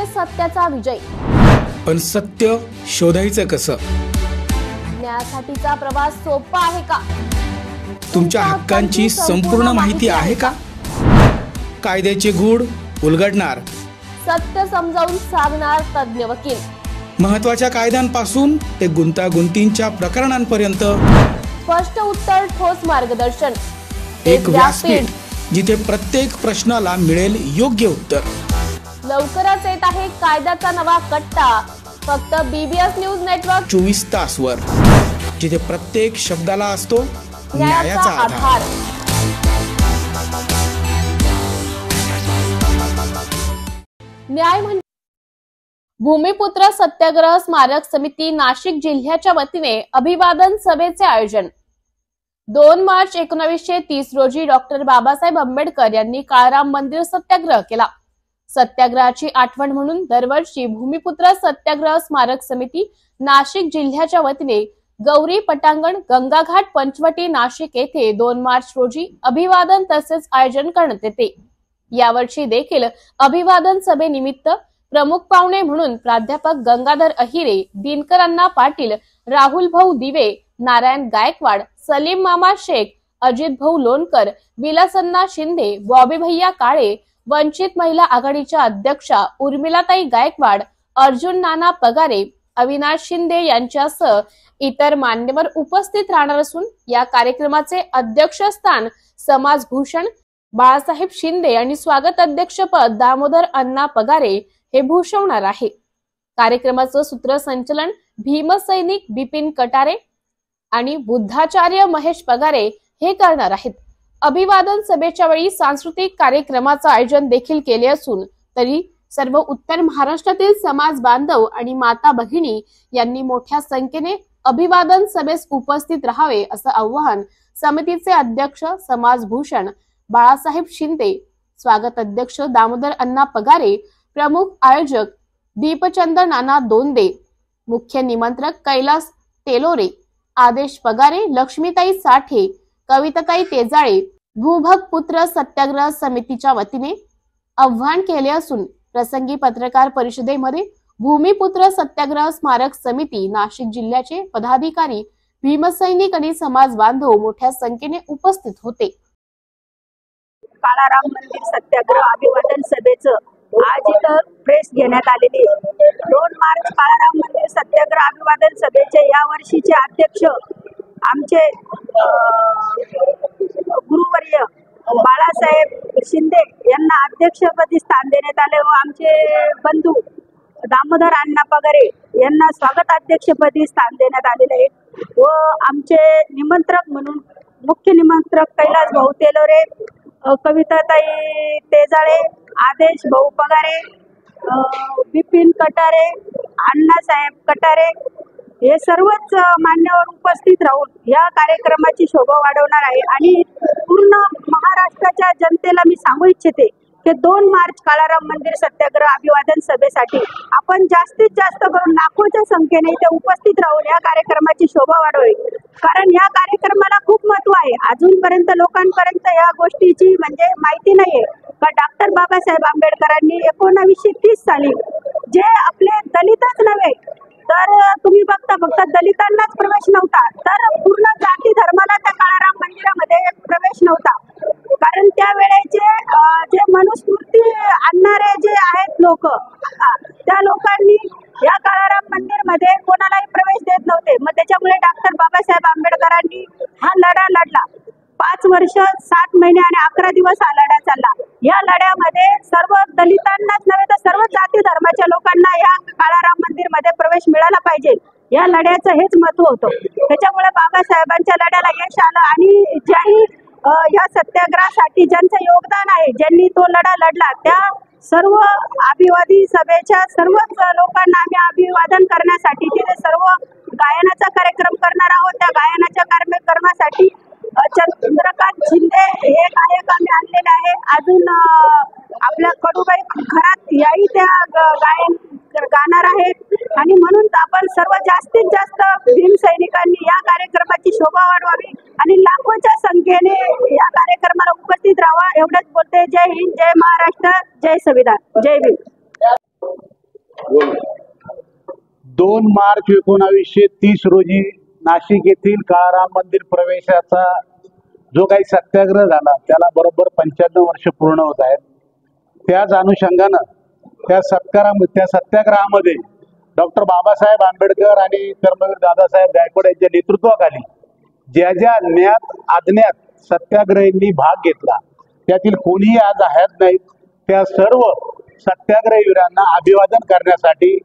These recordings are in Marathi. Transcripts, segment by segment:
सत्याचा विजय। पण सत्य शोधायचं कसं? न्यायासाठीचा प्रवास सोपा आहे का? तुमच्या हक्कांची संपूर्ण माहिती आहे का? कायद्याचे गूढ उलगडणार, सत्य समजावून सांगणार तज्ञ वकील। महत्त्वाच्या कायद्यांपासून ते गुंतागुंतींच्या प्रकरणांपर्यंत स्पष्ट उत्तर, ठोस मार्गदर्शन। एक व्यासपीठ जिथे प्रत्येक प्रश्नाला मिळेल योग्य उत्तर। लवकरच येत आहे कायद्याचा नवा कट्टा, फक्त BBS न्यूज नेटवर्क 24 तासवर, जिथे प्रत्येक शब्दाला असतो न्यायाचा आधार। न्याय म्हणजे भूमिपुत्र सत्याग्रह स्मारक समिती नाशिक जिल्ह्याच्या वतीने अभिवादन सभेचे आयोजन। 2 मार्च 1930 रोजी डॉक्टर बाबासाहेब आंबेडकर यांनी काळाराम मंदिर सत्याग्रह केला। सत्याग्रहाची आठवण म्हणून दरवर्षी भूमिपुत्र सत्याग्रह स्मारक समिती नाशिक जिल्ह्याच्या वतीने गौरी पटांगण, गंगाघाट, पंचवटी, नाशिक येथे 2 मार्च रोजी अभिवादन तसेच आयोजन करण्यात येते। यावर्षी देखील अभिवादन सभेनिमित्त प्रमुख पाहुणे म्हणून प्राध्यापक गंगाधर अहिरे, दिनकर अण्णा पाटील, राहुल भाऊ दिवे, नारायण गायकवाड, सलीम मामा शेख, अजित भाऊ लोणकर, विलासन्ना शिंदे, बॉबी भैया काळे, वंचित महिला आघाडीच्या अध्यक्षा उर्मिलाताई गायकवाड, अर्जुन नाना पगारे, अविनाश शिंदे यांच्यासह इतर मान्यवर उपस्थित राहणार असून या कार्यक्रमाचे अध्यक्षस्थान समाजभूषण बाळासाहेब शिंदे आणि स्वागत अध्यक्षपद दामोदर अण्णा पगारे हे भूषवणार आहे। कार्यक्रमाचं सूत्रसंचालन भीमसैनिक बिपिन कटारे आणि बुद्धाचार्य महेश पगारे हे करणार आहेत। अभिवादन सभेच्या वेळी सांस्कृतिक कार्यक्रमाचं आयोजन देखील केले असून तरी सर्व उत्तर महाराष्ट्रातील समाज बांधव आणि माता भगिनी यांनी मोठ्या संख्येने अभिवादन सभेस उपस्थित राहावे असं आवाहन समितीचे अध्यक्ष समाजभूषण बाळासाहेब शिंदे, स्वागत अध्यक्ष दामोदर अण्णा पगारे, प्रमुख आयोजक दीपचंद नाना दोंदे, मुख्य निमंत्रक कैलास तेलोरे, आदेश पगारे, लक्ष्मीताई साठे, कविताताई तेजाळे, भूभगपुत्र सत्याग्रह समितीच्या वतीने आव्हान केले असून प्रसंगी पत्रकार परिषदेमध्ये भूमिपुत्र सत्याग्रह स्मारक समिती नाशिक जिल्ह्याचे पदाधिकारी, भीमसैनिक आणि समाज बांधव मोठ्या संख्येने उपस्थित होते। काळाराम मंदिर सत्याग्रह अभिवादन सभेचं आज इथं प्रेस घेण्यात आलेली आहे। 2 मार्च काळाराम मंदिर सत्याग्रह अभिवादन सभेचे या वर्षीचे अध्यक्ष आमचे गुरुवर्य बाळासाहेब शिंदे यांना अध्यक्षपदी स्थान देण्यात आले व आमचे बंधू दामोदर अण्णा पगारे यांना स्वागत अध्यक्षपदी स्थान देण्यात आलेले आहे व आमचे निमंत्रक म्हणून मुख्य निमंत्रक कैलास भाऊ तेलोरे, कविताताई तेजाळे, आदेश भाऊ पगारे, बिपिन कटारे, अण्णासाहेब कटारे हे सर्वच मान्यवर उपस्थित राहून या कार्यक्रमाची शोभा वाढवणार आहे। आणि पूर्ण महाराष्ट्राच्या जनतेला मी सांगू इच्छिते की 2 मार्च काळाराम मंदिर सत्याग्रह अभिवादन सभेसाठी आपण जास्तीत जास्त करून लाखोच्या संख्येने इथे उपस्थित राहून या कार्यक्रमाची शोभा वाढवावी, कारण या कार्यक्रमाला खूप महत्व आहे। अजूनपर्यंत लोकांपर्यंत या गोष्टीची म्हणजे माहिती नाहीये का डॉक्टर बाबासाहेब आंबेडकरांनी 1930 साली जे आपले दलितच नव्हे तर तुम्ही बघता दलितांनाच प्रवेश नव्हता, तर पूर्ण जाती धर्माला त्या काळाराम मंदिरामध्ये प्रवेश नव्हता, कारण त्यावेळेचे जे मनुस्मृती आणणारे जे आहेत लोक, त्या लोकांनी या काळाराम मंदिर मध्ये कोणालाही प्रवेश देत नव्हते। मग त्याच्यामुळे डॉक्टर बाबासाहेब आंबेडकरांनी हा लढा लढला। 5 वर्ष 7 महिने आणि 11 दिवस हा लढा चालला। या लढ्यामध्ये सर्व दलितांनाच नव्हे तर सर्व जाती धर्माच्या लोकांना या काळाराम मंदिर मध्ये प्रवेश मिळाला पाहिजे, या लढ्याचं हेच महत्व होतं। त्याच्यामुळे बाबासाहेबांच्या लढ्याला यश आलं आणि ज्याही या सत्याग्रहासाठी ज्यांचं योगदान आहे, ज्यांनी तो लढा लढला, त्या सर्व अभिवादी सभेच्या सर्वच लोकांना आम्ही अभिवादन करण्यासाठी तिथे सर्व गायनाचा कार्यक्रम करणार आहोत। त्या गायनाच्या कार्यक्रमासाठी चंद्रकांत शिंदे हे गायक आम्ही आणलेले आहे। अजून आपल्या कडूबाई घरात याही त्या गायन गाणार आहेत आणि म्हणून आपण सर्व जास्तीत जास्त भीमसैनिकांनी या कार्यक्रमाची शोभा वाढवावी आणि लाखोच्या संख्येने या कार्यक्रमाला उपस्थित राहावा एवढंच बोलते। जय हिंद, जय महाराष्ट्र, जय संविधान, जय भीम। 2 मार्च 1930 रोजी नाशिक येथील काळाराम मंदिर प्रवेशाचा जो काही सत्याग्रह झाला त्याला बरोबर 95 वर्ष पूर्ण होत आहेत. त्याच अनुषंगानं त्या सत्याग्रहामध्ये डॉक्टर बाबासाहेब आंबेडकर आणि कर्मवीर दादासाहेब गायकवाड यांच्या नेतृत्वाखाली ज्या ज्या ज्ञात अज्ञात सत्याग्रहींनी भाग घेतला त्यातील कोणीही आज हयात नाहीत. त्या सर्व सत्याग्रहीवीरांना अभिवादन करण्यासाठी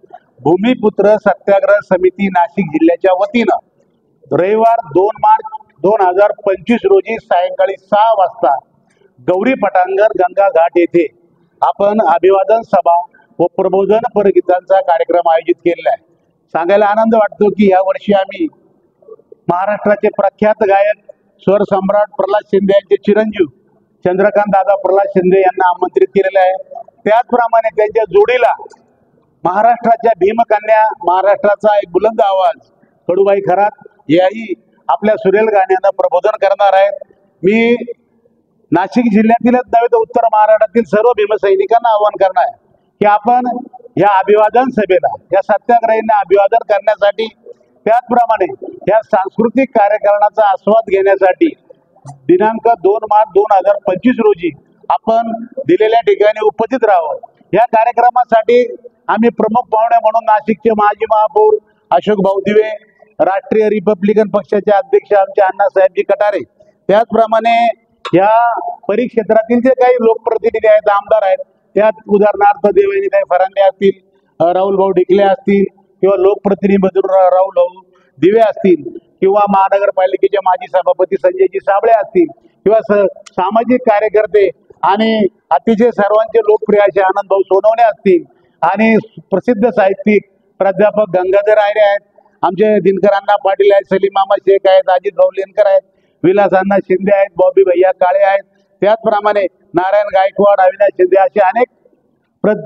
भूमिपुत्र सत्याग्रह समिती नाशिक जिल्ह्याच्या वतीनं रविवार 2 मार्च 2025 रोजी सायंकाळी 6 वाजता गौरी पटांगण गंगा घाट येथे आपण अभिवादन सभा व प्रबोधनपर गीतांचा कार्यक्रम आयोजित केलेला आहे. सांगायला आनंद वाटतो की या वर्षी आम्ही महाराष्ट्राचे प्रख्यात गायक स्वर सम्राट प्रल्हाद शिंदे यांचे चिरंजीव चंद्रकांत दादा प्रल्हाद शिंदे यांना आमंत्रित केलेले आहे. त्याचप्रमाणे त्यांच्या जोडीला महाराष्ट्राच्या भीमकन्या, महाराष्ट्राचा एक बुलंद आवाज कडूबाई खरात याही आपल्या सुरेल गाण्यानं प्रबोधन करणार आहेत. मी नाशिक जिल्ह्यातीलच नव्हे तर उत्तर महाराष्ट्रातील सर्व भीमसैनिकांना आवाहन करणार आहे की आपण या अभिवादन सभेला या सत्याग्रहींना अभिवादन करण्यासाठी त्याचप्रमाणे या सांस्कृतिक कार्यक्रमाचा आस्वाद घेण्यासाठी दिनांक 2 मार्च 2025 रोजी आपण दिलेल्या ठिकाणी उपस्थित राहावं. या कार्यक्रमासाठी आम्ही प्रमुख पाहुणे म्हणून नाशिकचे माजी महापौर अशोक भाऊ दिवे, राष्ट्रीय रिपब्लिकन पक्षाचे अध्यक्ष आमचे अण्णासाहेबजी कटारे, त्याचप्रमाणे या परिक्षेत्रातील जे काही लोकप्रतिनिधी आहेत, आमदार आहेत, त्यात उदाहरणार्थ देवयानीताई फरांदे असतील, राहुल भाऊ ढिकले असतील किंवा लोकप्रतिनिधी राहुल भाऊ दिवे असतील किंवा महानगरपालिकेचे माजी सभापती संजयजी साबळे असतील किंवा सामाजिक कार्यकर्ते आणि अतिशय सर्वांचे लोकप्रिय असे आनंद भाऊ सोनवणे असतील आणि प्रसिद्ध साहित्यिक प्राध्यापक गंगाधर आयरे आहेत, आमचे दिनकर अण्णा पाटील आहेत, सलीम मामा शेख आहेत, अजित भाऊ लेनकर आहेत, विलास अण्णा शिंदे आहेत, बॉबी भैया काळे आहेत, त्याचप्रमाणे नारायण गायकवाड, अविनाश शिंदे असे अनेक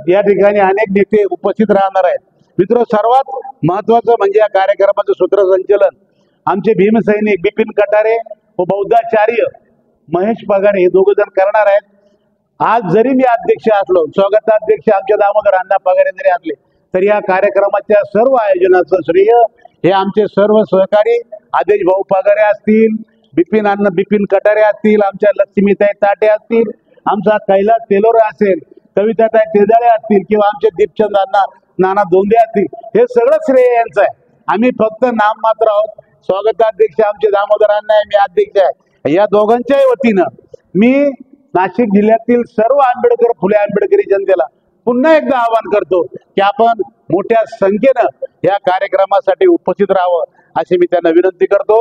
या ठिकाणी अनेक नेते उपस्थित राहणार आहेत. मित्र, सर्वात महत्वाचं म्हणजे या कार्यक्रमाचं सूत्रसंचलन आमचे भीमसैनिक बिपिन कटारे व बौद्धाचार्य महेश पगारे हे दोघ जण करणार आहेत. आज जरी मी अध्यक्ष असलो, स्वागताध्यक्ष आमचे दामोदर अण्णा पगारे जरी असले तरी या कार्यक्रमाच्या सर्व आयोजनाचं श्रेय हे आमचे सर्व सहकारी आदेश भाऊ पगारे असतील, बिपिन कटारे असतील, आमच्या लक्ष्मीताई ताटे असतील, आमचा कैलास तेलोरे असेल, कविताताई तेजाळे असतील किंवा आमचे दीपचंद अण्णा नाना दोंदे असतील, हे सगळं श्रेय यांचं आहे. आम्ही फक्त नाम मात्र आहोत. स्वागताध्यक्ष आमचे दामोदर अण्णा आहे, मी अध्यक्ष आहे. या दोघांच्याही वतीनं मी नाशिक जिल्ह्यातील सर्व आंबेडकर फुले आंबेडकरी जनतेला पुन्हा एकदा आवाहन करतो की आपण मोठ्या संख्येनं या कार्यक्रमासाठी उपस्थित राहावं अशी मी त्यांना विनंती करतो.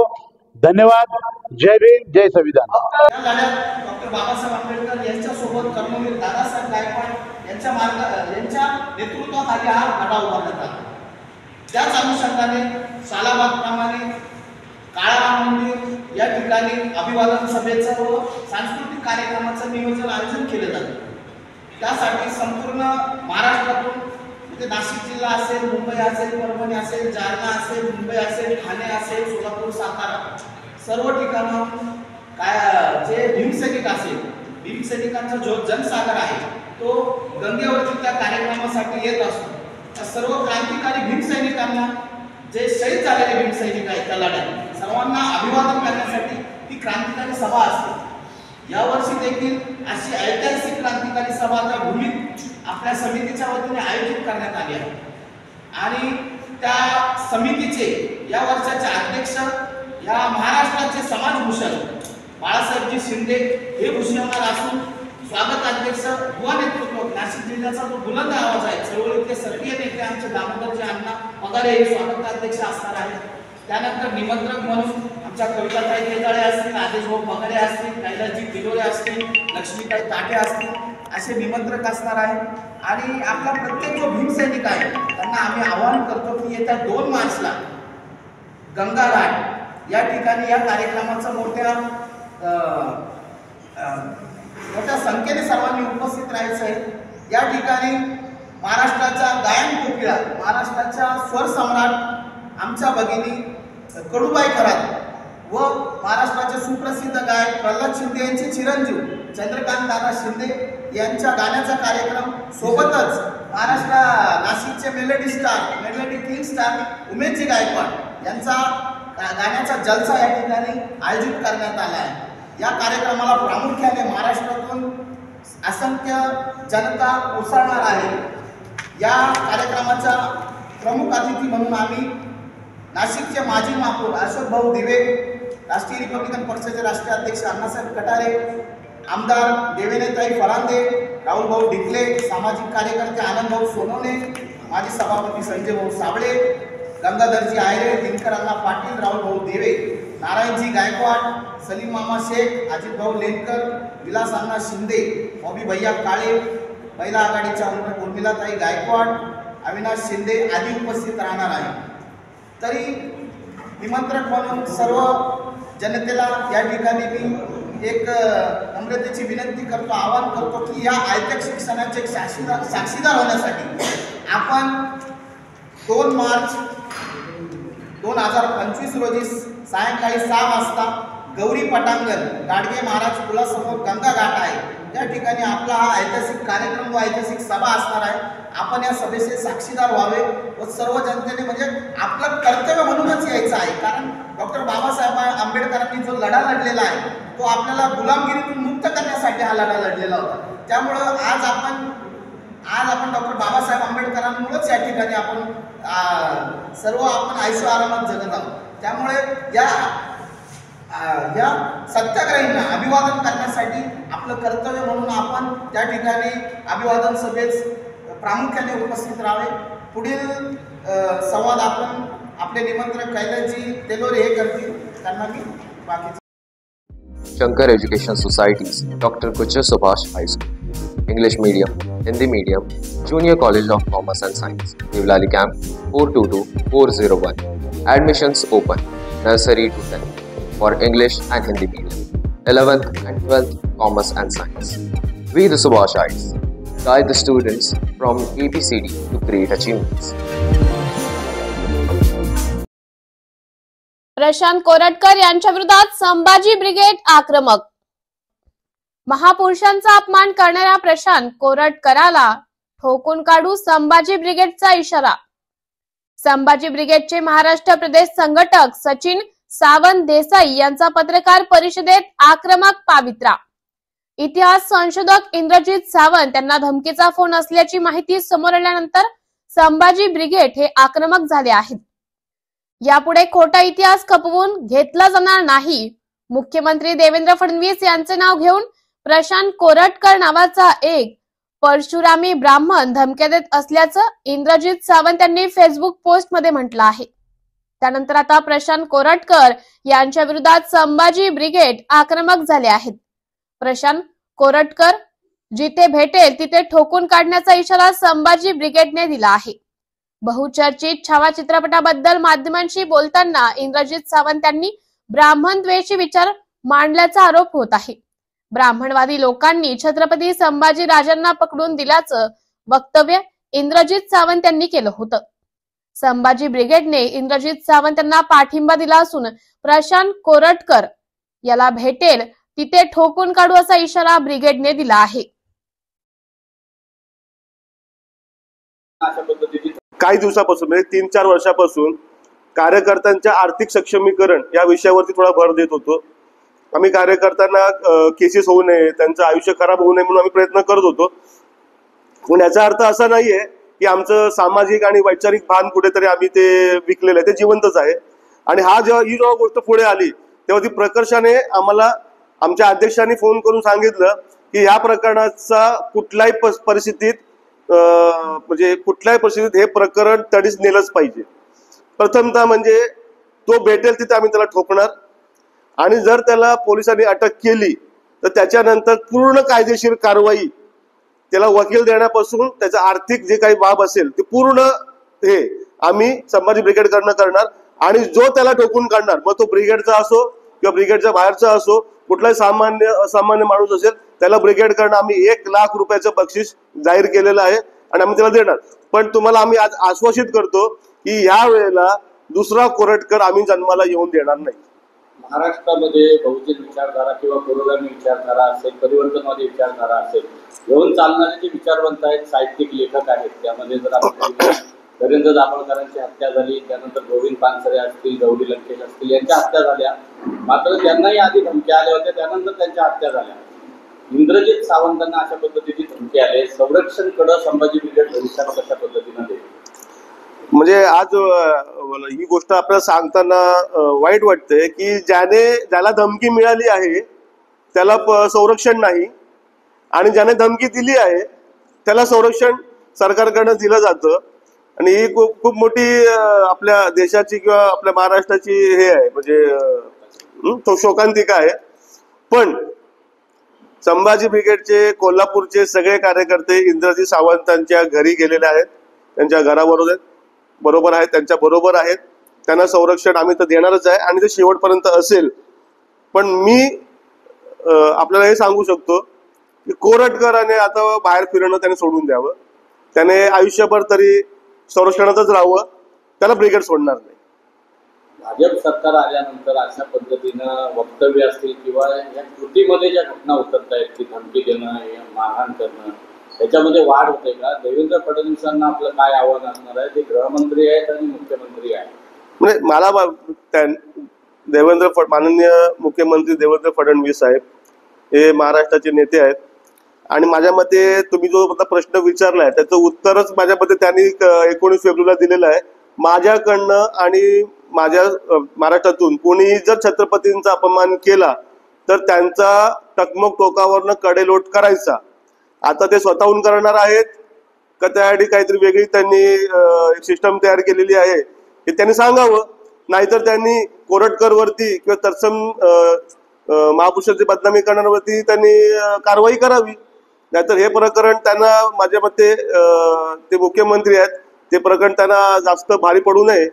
धन्यवाद. जय भीम, जय संविधान. डॉक्टर बाबासाहेब आंबेडकर यांच्यासोबत कर्मवीर दादासाहेब गायकवाड यांच्या नेतृत्वाखाली हा लढा उभारण्यात आला. त्याच अनुषंगाने सालाबादप्रमाणे काळाराम मंदिर या ठिकाणी अभिवादन सभेचं व सांस्कृतिक कार्यक्रमाचं नियोजन आयोजन केलं जातं. त्यासाठी संपूर्ण महाराष्ट्रातून म्हणजे नाशिक जिल्हा असेल, मुंबई असेल, परभणी असेल, जालना असेल, मुंबई असेल, ठाणे असेल, सोलापूर, सातारा सर्व ठिकाणाहून जे भीमसैनिक असेल, भीमसैनिकांचा जो जनसागर आहे तो गंगेवरती त्या कार्यक्रमासाठी येत असतो. त्या सर्व क्रांतिकारी भीमसैनिकांना, जे शहीद झालेले भीमसैनिक आहेत त्या लढ्यात, सर्वांना अभिवादन करण्यासाठी ही क्रांतिकारी सभा असते. यावर्षी देखील अशी ऐतिहासिक क्रांतिकारी सभा त्या भूमीत आपल्या समितीच्या वतीने आयोजित करण्यात आली आहे आणि त्या समितीचे या वर्षाचे अध्यक्ष या महाराष्ट्राचे समाजभूषण बाळासाहेबजी शिंदे हे भूषवणार असून स्वागत अध्यक्ष युवा नेतृत्व नाशिक जिल्ह्याचा जो बुलंद आवाज आहे, चळवळीतले सक्रिय नेते आमचे दामोदरजी अण्णा पगारे हे स्वागत अध्यक्ष असणार आहेत. त्यानंतर निमंत्रक म्हणून आमच्या कविताताई तेजाळे असतील, आदेश भाऊ पगारे असतील, कैलासजी तिलोरे असतील, लक्ष्मीताई ताटे असतील, असे निमंत्रक असणार आहे. आणि आपला प्रत्येक जो भीमसैनिक आहे त्यांना आम्ही आवाहन करतो की येत्या 2 मार्चला गंगा घाट या ठिकाणी या कार्यक्रमाचं मोठ्या संख्येने सर्वांनी उपस्थित राहायचं आहे. या ठिकाणी महाराष्ट्राच्या गायन कोकिळा, महाराष्ट्राच्या स्वर सम्राट आमच्या भगिनी कडूबाई खरात व महाराष्ट्राचे सुप्रसिद्ध गायक प्रल्हाद शिंदे यांचे चिरंजीव चंद्रकांत दादा शिंदे यांच्या गाण्याचा कार्यक्रम, सोबतच नाशिकचे melody star, melody king star Umeshji Gaikwad यांचा गाण्याचा जलसा या ठिकाणी आयोजित करण्यात आला आहे। या कार्यक्रमाला प्रामुख्याने महाराष्ट्रातून असंख्य जनता उसळणार आहे। या कार्यक्रमाचा प्रमुख अतिथी म्हणून आम्ही नाशिकचे माजी महापौर अशोक भाऊ दिवे, राष्ट्रीय रिपब्लिकन पक्षाचे राष्ट्रीय अध्यक्ष अण्णासाहेब कटारे, आमदार देवेंद्रताई फरांदे, राहुल भाऊ डिकले, सामाजिक कार्यकर्ते आनंद भाऊ सोनवणे, माजी सभापती संजय भाऊ साबळे, गंगाधरजी आयरे, दिनकर अण्णा पाटील, राहुल भाऊ देवे, नारायणजी गायकवाड, सलीम मामा शेख, अजित भाऊ लेनकर, विलास अण्णा शिंदे, बॉबी भैया काळे, महिला आघाडीच्या उर्मिलाताई गायकवाड, अविनाश शिंदे आदी उपस्थित राहणार आहे। तरी निमंत्रक म्हणून सर्व जनतेला या ठिकाणी मी एक नम्रतेची विनंती करतो, आवाहन करतो की या ऐतिहासिक शिक्षणाचे एक साक्षीदार होण्यासाठी आपण 2 मार्च 2025 रोजी सायंकाळी 6 वाजता गौरी पटांगण गाडगे महाराज पुलासमोर गंगा घाट आहे, त्या ठिकाणी आपला हा ऐतिहासिक कार्यक्रम व ऐतिहासिक सभा असणार आहे। आपण या सभेचे साक्षीदार व्हावे व सर्व जनतेने म्हणजे आपलं कर्तव्य म्हणूनच यायचं आहे, कारण डॉक्टर बाबासाहेब आंबेडकरांनी जो लढा लढलेला आहे तो आपल्याला गुलामगिरीतून मुक्त करण्यासाठी हा लढा लढलेला होता। त्यामुळं आज आपण डॉक्टर बाबासाहेब आंबेडकरांमुळेच या ठिकाणी आपण सर्व आपण आयुष्य आरामात जगत आहोत। त्यामुळे या सत्याग्रहींना अभिवादन करण्यासाठी आपलं कर्तव्य म्हणून आपण त्या ठिकाणी अभिवादन सभेत प्रामुख्याने उपस्थित राहावे। पुढील संवाद आपण आपले निमंत्रक कैलासजी तेलोरे हे करतील, त्यांना मी बाकी Shankar Education Society's Dr. Kuchar Subhash High School, English Medium, Hindi Medium, Junior College of Commerce and Science, Devlali Camp 422401. Admissions open, nursery to 10th for English and Hindi Medium, 11th and 12th Commerce and Science. We the Subhashites guide the students from ABCD to great achievements. Prashant Koratkar यांच्या विरोधात संभाजी ब्रिगेड आक्रमक। महापुरुषांचा अपमान करणाऱ्या प्रशांत कोरटकराला ठोकून काढू संभाजी ब्रिगेडचा इशारा। संभाजी ब्रिगेडचे महाराष्ट्र प्रदेश संघटक सचिन सावंत देसाई यांचा पत्रकार परिषदेत आक्रमक पावित्रा। इतिहास संशोधक इंद्रजित सावंत यांना धमकीचा फोन असल्याची माहिती समोर आल्यानंतर संभाजी ब्रिगेड हे आक्रमक झाले आहेत। यापुढे खोटा इतिहास खपवून घेतला जाणार नाही। मुख्यमंत्री देवेंद्र फडणवीस यांचे नाव घेऊन प्रशांत कोरटकर नावाचा एक परशुरामी ब्राह्मण धमक्या देत असल्याचं इंद्रजित सावंत यांनी फेसबुक पोस्ट मध्ये म्हटलं आहे। त्यानंतर आता प्रशांत कोरटकर यांच्या विरोधात संभाजी ब्रिगेड आक्रमक झाले आहेत। प्रशांत कोरटकर जिथे भेटेल तिथे ठोकून काढण्याचा इशारा संभाजी ब्रिगेडने दिला आहे। बहुचर्चित छावा चित्रपटाबद्दल माध्यमांशी बोलताना इंद्रजित सावंत यांनी ब्राह्मण द्वेषी विचार मांडल्याचा आरोप होत आहे। ब्राह्मणवादी लोकांनी छत्रपती संभाजी राजांना पकडून दिल्याचं वक्तव्य इंद्रजित सावंत यांनी केलं होतं। संभाजी ब्रिगेडने इंद्रजित सावंत यांना पाठिंबा दिला असून प्रशांत कोरटकर याला भेटेल तिथे ठोकून काढू असा इशारा ब्रिगेडने दिला आहे। काही दिवसापासून म्हणजे 3-4 वर्षापासून कार्यकर्त्यांच्या आर्थिक सक्षमीकरण या विषयावरती थोडा भर देत होतो। आम्ही कार्यकर्त्यांना केसेस होऊ नये, त्यांचं आयुष्य खराब होऊ नये म्हणून आम्ही प्रयत्न करत होतो। पण याचा अर्थ असा नाहीये की आमचं सामाजिक आणि वैचारिक भान कुठेतरी आम्ही ते विकलेलं आहे, ते जिवंतच आहे। आणि ही जेव्हा गोष्ट पुढे आली तेव्हा ती प्रकर्षाने आम्हाला आमच्या अध्यक्षांनी फोन करून सांगितलं की या प्रकरणाचा कुठल्याही परिस्थितीत हे प्रकरण तडीस नेलंच पाहिजे। प्रथमतः म्हणजे तो भेटेल तिथे आम्ही त्याला ठोकणार आणि जर त्याला पोलिसांनी अटक केली तर त्याच्यानंतर पूर्ण कायदेशीर कारवाई, त्याला वकील देण्यापासून त्याचा आर्थिक जे काही बाब असेल ते पूर्ण हे आम्ही संभाजी ब्रिगेडकडनं करणार। आणि जो त्याला ठोकून काढणार, मग तो ब्रिगेडचा असो किंवा ब्रिगेडच्या बाहेरचा असो, कुठलाही असामान्य माणूस असेल, त्याला ब्रिगेडकडनं आम्ही 1 लाख रुपयाचं बक्षीस जाहीर केलेलं आहे आणि आम्ही त्याला देणार। पण तुम्हाला आम्ही आज आश्वासित करतो की या वेळेला दुसरा कोरटकर आम्ही जन्माला येऊन देणार नाही। महाराष्ट्रामध्ये बहुजन विचारधारा किंवा पुरोगामी विचारधारा असेल, परिवर्तनवादी विचारधारा असेल, घेऊन चालणारे जे विचारवंत आहेत, साहित्यिक लेखक आहेत, त्यामध्ये जर आपण नरेंद्र दाभोळकरांची हत्या झाली, त्यानंतर गोविंद पानसरे असतील, गौरी लंकेश असतील यांच्या हत्या झाल्या. मात्र त्यांनाही आधी धमक्या आल्या होत्या, त्यानंतर त्यांच्या हत्या झाल्या. इंद्रजित सावंतांना अशा पद्धतीची धमकी आले. संरक्षण कडे संभाजी ब्रिगेड भविष्यात कशा पद्धतीनं देईल? म्हणजे आज ही गोष्ट आपल्याला सांगताना वाईट वाटतंय की ज्याला धमकी मिळाली आहे त्याला संरक्षण नाही, आणि ज्याने धमकी दिली आहे त्याला संरक्षण सरकारकडनं दिलं जातं. आणि ही खूप मोठी आपल्या देशाची किंवा आपल्या महाराष्ट्राची हे आहे, म्हणजे तो शोकांतिका आहे. पण संभाजी ब्रिगेडचे कोल्हापूरचे सगळे कार्यकर्ते इंद्रजित सावंतांच्या घरी गेलेले आहेत, त्यांच्या बरोबर आहेत, त्यांच्या बरोबर आहेत. त्यांना संरक्षण आम्ही तर देणारच आहे आणि ते शेवटपर्यंत असेल. पण मी आपल्याला हे सांगू शकतो की कोरटकरांनी आता बाहेर फिरणं त्याने सोडून द्यावं. त्याने आयुष्यभर तरी संरक्षणातच राहावं, त्याला ब्रिगेड सोडणार नाही. भाजप सरकार आल्यानंतर अशा पद्धतीनं वक्तव्य असतील किंवा या कृतीमध्ये ज्या घटना उतरत आहेत की धमकी देणं, मारहाण करणं, त्याच्यामध्ये वाढ होते का? देवेंद्र फडणवीसांना आपलं काय आव्हान असणार आहे? ते गृहमंत्री आहेत आणि मुख्यमंत्री आहेत. म्हणजे मला माननीय मुख्यमंत्री देवेंद्र फडणवीस साहेब हे महाराष्ट्राचे नेते आहेत, आणि माझ्या मते तुम्ही जो आता प्रश्न विचारलाय त्याचं उत्तरच माझ्या मते त्यांनी 19 फेब्रुवारीला दिलेलं आहे. माझ्याकडनं आणि माझ्या महाराष्ट्रातून कोणीही जर छत्रपतींचा अपमान केला तर त्यांचा टकमक टोकावरनं कडेलोट करायचा. आता ते स्वतःहून करणार आहेत का त्यासाठी काहीतरी वेगळी त्यांनी सिस्टम तयार केलेली आहे हे त्यांनी सांगावं. नाहीतर त्यांनी कोरटकरवरती किंवा तत्सम महापुरुषाची बदनामी करण्यावरती त्यांनी कारवाई करावी. नाहीतर हे प्रकरण त्यांना, माझ्या मते ते मुख्यमंत्री आहेत, ते प्रकरण त्यांना जास्त भारी पडू नये,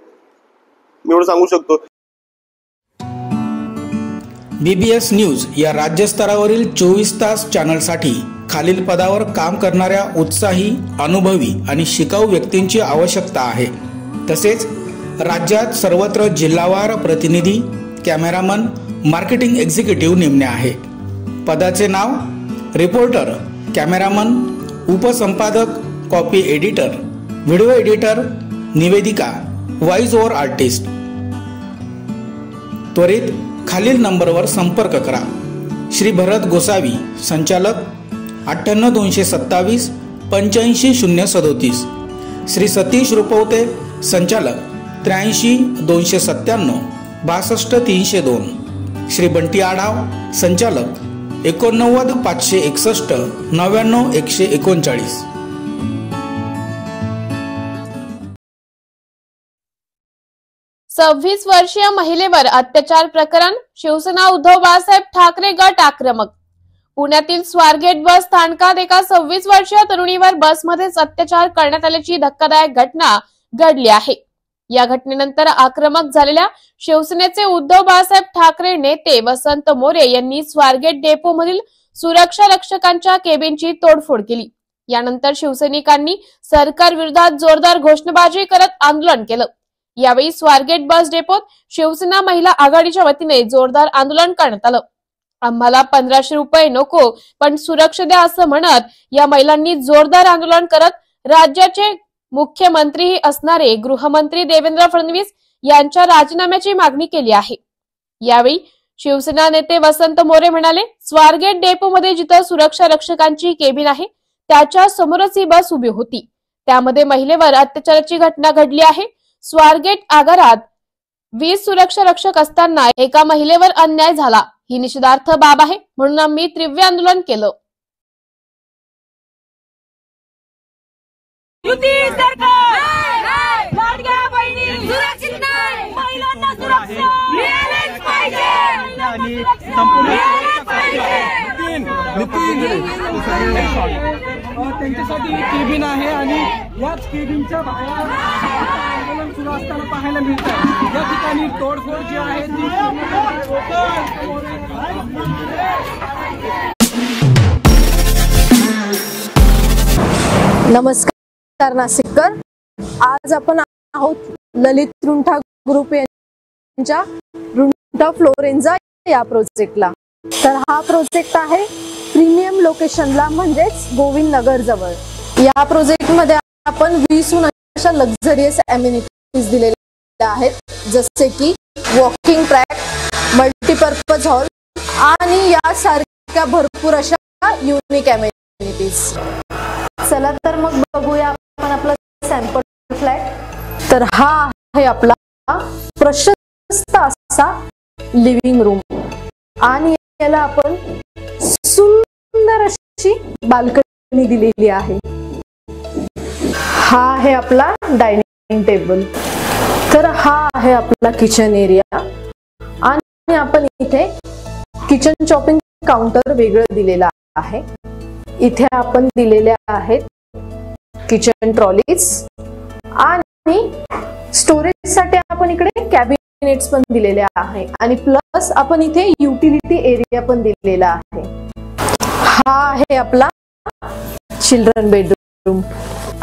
मी एवढं सांगू शकतो. BBS न्यूज या राज्यस्तरावरील 24 तास चॅनलसाठी खालील पदावर काम करणाऱ्या उत्साही, अनुभवी आणि शिकाऊ व्यक्तींची आवश्यकता आहे. तसेच राज्यात सर्वत्र जिल्हावार प्रतिनिधी, कॅमेरामन, मार्केटिंग एक्झिक्युटिव्ह नेमणे आहे. पदाचे नाव: रिपोर्टर, कॅमेरामन, उपसंपादक, कॉपी एडिटर, व्हिडिओ एडिटर, निवेदिका, व्हॉइस ओव्हर आर्टिस्ट. त्वरित खालील नंबरवर संपर्क करा. श्री भरत गोसावी, संचालक, 98 227 85 037. श्री सतीश रुपवते, संचालक, 83 297 62 302. श्री बंटी आढाव, संचालक, 89 561 99 139. सव्वीस वर्षीय महिलेवर अत्याचार प्रकरण, शिवसेना उद्धव बाळासाहेब ठाकरे गट आक्रमक. पुण्यातील स्वारगेट बस स्थानकात एका 26 वर्षीय तरुणीवर बसमध्येच अत्याचार करण्यात आल्याची धक्कादायक घटना घडली आहे. या घटनेनंतर आक्रमक झालेल्या शिवसेनेचे उद्धव बाळासाहेब ठाकरे नेते वसंत मोरे यांनी स्वारगेट डेपो मधील सुरक्षा रक्षकांच्या केबिनची तोडफोड केली. यानंतर शिवसैनिकांनी सरकार विरोधात जोरदार घोषणाबाजी करत आंदोलन केलं. यावेळी स्वारगेट बस डेपोत शिवसेना महिला आघाडीच्या वतीने जोरदार आंदोलन करण्यात आलं. आम्हाला 1500 रुपये नको पण सुरक्षा द्या असं म्हणत या महिलांनी जोरदार आंदोलन करत राज्याचे मुख्यमंत्री असणारे गृहमंत्री देवेंद्र फडणवीस यांच्या राजीनाम्याची मागणी केली आहे. यावेळी शिवसेना नेते वसंत मोरे म्हणाले, स्वारगेट डेपो मध्ये जिथं सुरक्षा रक्षकांची केबिन आहे त्याच्या समोरच ही बस उभी होती. त्यामध्ये महिलेवर अत्याचाराची घटना घडली आहे. स्वारगेट आगारात 20 सुरक्षा रक्षक असताना एका महिलेवर अन्याय झाला ही निषेधार्थ बाब आहे, म्हणून आम्ही तीव्र आंदोलन केलं. युती सरकार लाडक्या बहिणी सुरक्षित नाही, महिलांना सुरक्षा मिळालीच पाहिजे आणि संपूर्ण त्यांच्यासाठी केबिन आहे आणि याच केबिनच्या बाहेर आंदोलन सुरू असताना पाहायला मिळतं. या ठिकाणी तोडफोड जी आहे ती नमस्कार नाशिककर. आज आपण आहोत ललित रुंठा ग्रुप यांच्या रुंठा फ्लोरेंजा या प्रोजेक्टला. तर हा प्रोजेक्ट आहे प्रीमियम लोकेशनला, म्हणजेच गोविंद नगर जवळ. या प्रोजेक्ट मध्ये आपण 20 अशा लक्झरियस अम्युनिटीज दिलेल्या आहेत, जसे की वॉकिंग ट्रॅक, मल्टीपर्पज हॉल आणि यासारख्या भरपूर अशा युनिक अम्युनिटीज. चला तर मग बघूया आपण आपला सॅम्पल फ्लॅट. तर हा आहे आपला प्रशस्त असा लिव्हिंग रूम आणि याला आपण सुंदर अशी बाल्कनी दिलेली आहे. हा आहे आपला डायनिंग टेबल. तर हा आहे आपला किचन एरिया आणि आपण इथे किचन चॉपिंग काउंटर वेगळं दिलेला आहे. इथे आपण दिलेल्या आहेत किचन ट्रॉलीज आणि स्टोरेज साठी आपण इकडे कॅबिनेट्स पण दिलेले आहे आणि प्लस आपण इथे युटिलिटी एरिया पण दिलेला आहे. हा आहे आपला चिल्ड्रन बेडरूम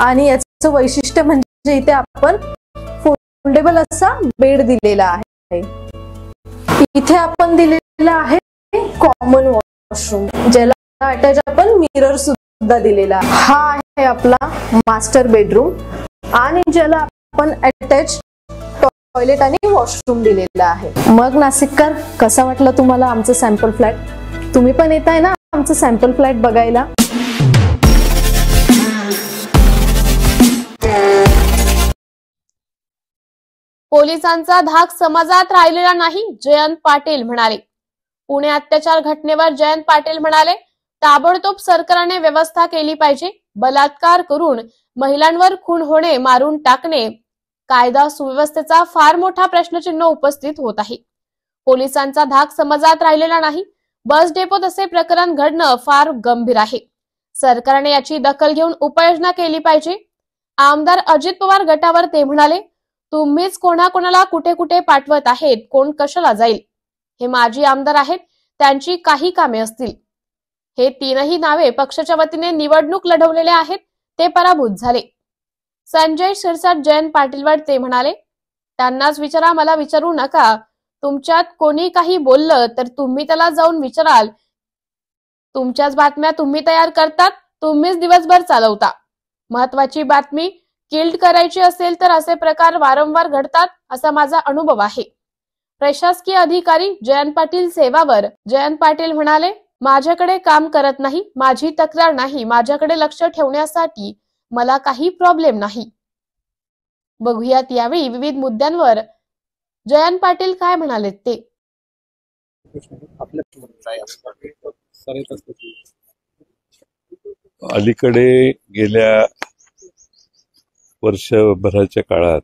आणि याचं वैशिष्ट्य म्हणजे इथे आपण फोल्डेबल असा बेड दिलेला आहे. इथे आपण दिलेला आहे कॉमन वॉशरूम, ज्याला अटॅच आपण मिरर सुद्धा दिलेला आहे. हा आहे आपला मास्टर बेडरूम आणि ज्याला आपण अटॅच टॉयलेट आणि वॉशरूम दिलेला आहे. मग नाशिककर, कसा वाटलं तुम्हाला आमचं सॅम्पल फ्लॅट? तुम्ही पण येत आहे ना आमचं सॅम्पल फ्लॅट बघायला? पोलिसांचा धाक समाजात राहिलेला नाही, जयंत पाटील म्हणाले. पुणे अत्याचार घटनेवर जयंत पाटील म्हणाले, ताबडतोब सरकारने व्यवस्था केली पाहिजे. बलात्कार करून महिलांवर खून होणे, मारून टाकणे, कायदा सुव्यवस्थेचा फार मोठा प्रश्नचिन्ह उपस्थित होत आहे. पोलिसांचा धाक समाजात राहिलेला नाही. बस डेपोत असे प्रकरण घडणं फार गंभीर आहे. सरकारने याची दखल घेऊन उपाययोजना केली पाहिजे. आमदार अजित पवार गटावर ते म्हणाले, तुम्हीच कोणाकोणाला कुठे कुठे पाठवत आहेत, कोण कशाला जाईल? हे माजी आमदार आहेत, त्यांची काही कामे असतील. हे तीनही नावे पक्षाच्या वतीने निवडणूक लढवलेले आहेत, ते पराभूत झाले. संजय शिरसाट जयंत पाटीलवर ते म्हणाले, त्यांनाच विचारा, मला विचारू नका. तुमच्यात कोणी काही बोललं तर तुम्ही त्याला जाऊन विचाराल. तुमच्याच बातम्या तुम्ही तयार करतात, तुम्हीच दिवसभर चालवता. महत्वाची बातमी किल्ड करायची असेल तर असे प्रकार वारंवार घडतात, असा माझा अनुभव आहे. प्रशासकीय अधिकारी जयंत पाटील सेवावर जयंत पाटील म्हणाले, माझ्याकडे काम करत नाही, माझी तक्रार नाही, माझ्याकडे लक्ष ठेवण्यासाठी मला काही प्रॉब्लेम नाही. बघूयात यावेळी विविध मुद्द्यांवर जयंत पाटील काय म्हणाले ते. अलीकडे गेल्या वर्षभराच्या काळात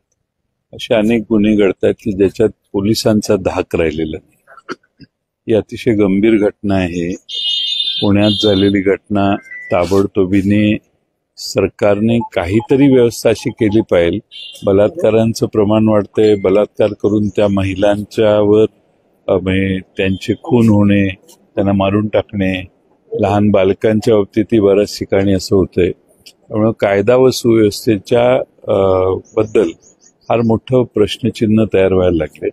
असे अनेक गुन्हे घडतात की ज्याच्यात पोलिसांचा धाक राहिलेला नाही. ही अतिशय गंभीर घटना आहे. पुण्यात झालेली घटना ताबडतोबीने सरकारने काहीतरी व्यवस्था अशी केली पाहिजे. बलात्कारांचं प्रमाण वाढतंय. बलात्कार करून त्या महिलांच्यावर त्यांचे खून होणे, त्यांना मारून टाकणे, लहान बालकांच्या बाबतीतही बऱ्याच ठिकाणी असं होतंय. त्यामुळे कायदा व सुव्यवस्थेच्या बद्दल फार मोठं प्रश्नचिन्ह तयार व्हायला लागले.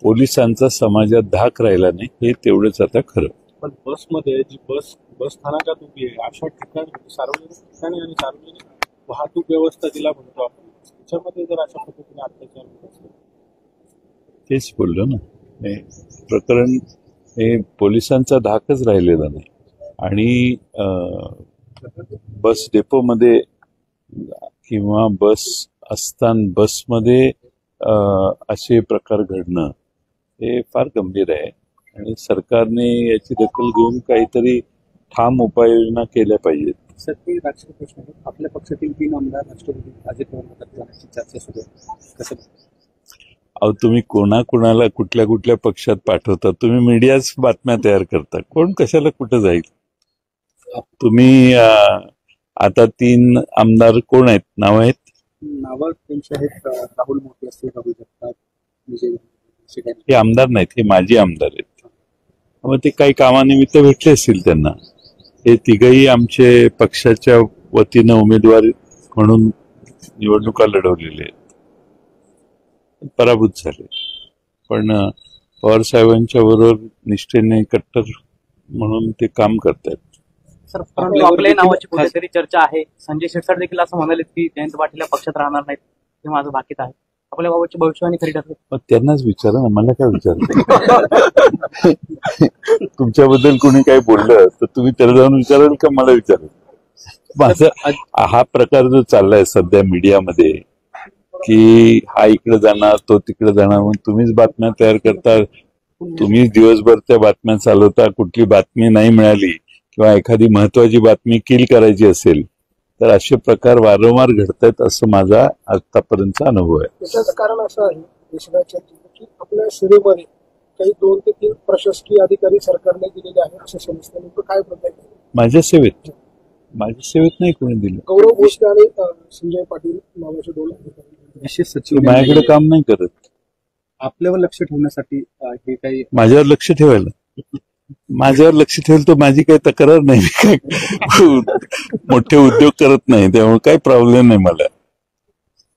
पोलिसांचा समाजात धाक राहिला नाही, हे तेवढंच आता खरं. पण बसमध्ये जी बस स्थानकात उभी आहे अशा ठिकाणी, सार्वजनिक ठिकाणी आणि सार्वजनिक वाहतूक व्यवस्था जिला म्हणतो आपण, त्याच्यामध्ये जर अशा पद्धतीने अत्याचार होत असेल, तेच बोललो ना, हे प्रकरण हे पोलिसांचा धाकच राहिलेला नाही. आणि बस डेपोमध्ये किंवा बस असताना बसमध्ये असे प्रकार घडणं हे फार गंभीर आहे आणि सरकारने याची दखल घेऊन काहीतरी ठाम उपाययोजना केल्या पाहिजेत. सर, ते राजकीय प्रश्न आहे. आपल्या पक्षातील 3 आमदार राष्ट्रपती अजित पवार जाण्याची चर्चा सुरू आहे, कसं? अहो, तुम्ही कोणाकोणाला कुठल्या कुठल्या पक्षात पाठवता? तुम्ही मीडियाच बातम्या तयार करता. कोण कशाला कुठं जाईल? तुम्ही आता 3 आमदार कोण आहेत? नाव आहेत? नावं त्यांचे आहेत. राहुल मोठी असतील, राहुल जगताप, विजय. हे आमदार नाहीत, हे माजी आमदार आहेत. मग ते काही कामानिमित्त भेटले असतील त्यांना. हे तिघही आमचे पक्षाच्या वतीनं उमेदवार म्हणून निवडणुका लढवलेले आहेत, पराभूत झाले. पण पवार साहेबांच्या बरोबर निष्ठेने कट्टर म्हणून ते काम करतात. सर, परंतु आपल्या नावाची कुठेतरी चर्चा आहे. संजय शिरसाट देखील असं म्हणाले की जयंत पाटील पक्षात राहणार नाहीत. हे माझं भाकीत आहे. आपल्या बाबाची भविष्यवाणी खरी ठरते. मग त्यांनाच विचारा ना, मला काय विचारते? तुमच्याबद्दल कोणी काही बोललं तर तुम्ही त्याला जाऊन विचाराल का मला विचाराल? माझा हा प्रकार जो चाललाय सध्या मीडियामध्ये की हा इकडे जाणार तो तिकडे जाणार म्हणून तुम्हीच बातम्या तयार करता, तुम्हीच दिवसभर त्या बातम्या चालवता. कुठली बातमी नाही मिळाली किंवा एखादी महत्वाची बातमी किल करायची असेल तर असे प्रकार वारंवार घडतात असं माझा आतापर्यंतचा अनुभव आहे. त्याचं कारण असं आहे देशराच्या की आपल्या सेवेमध्ये काही 2 ते 3 प्रशासकीय अधिकारी सरकारने दिलेले आहेत असं समजतं. नेमकं काय प्रकार? माझ्या सेवेत नाही कोणी दिलं. गौरव भोसले आणि संजय पाटील नावाचे 2 अधिकारी विशेष सचिव माझ्याकडे काम नाही करत. आपल्यावर लक्ष ठेवण्यासाठी हे काही माझ्यावर लक्ष ठेवेल तर माझी काही तक्रार नाही. मोठे उद्योग करत नाही त्यामुळे काही प्रॉब्लेम नाही मला.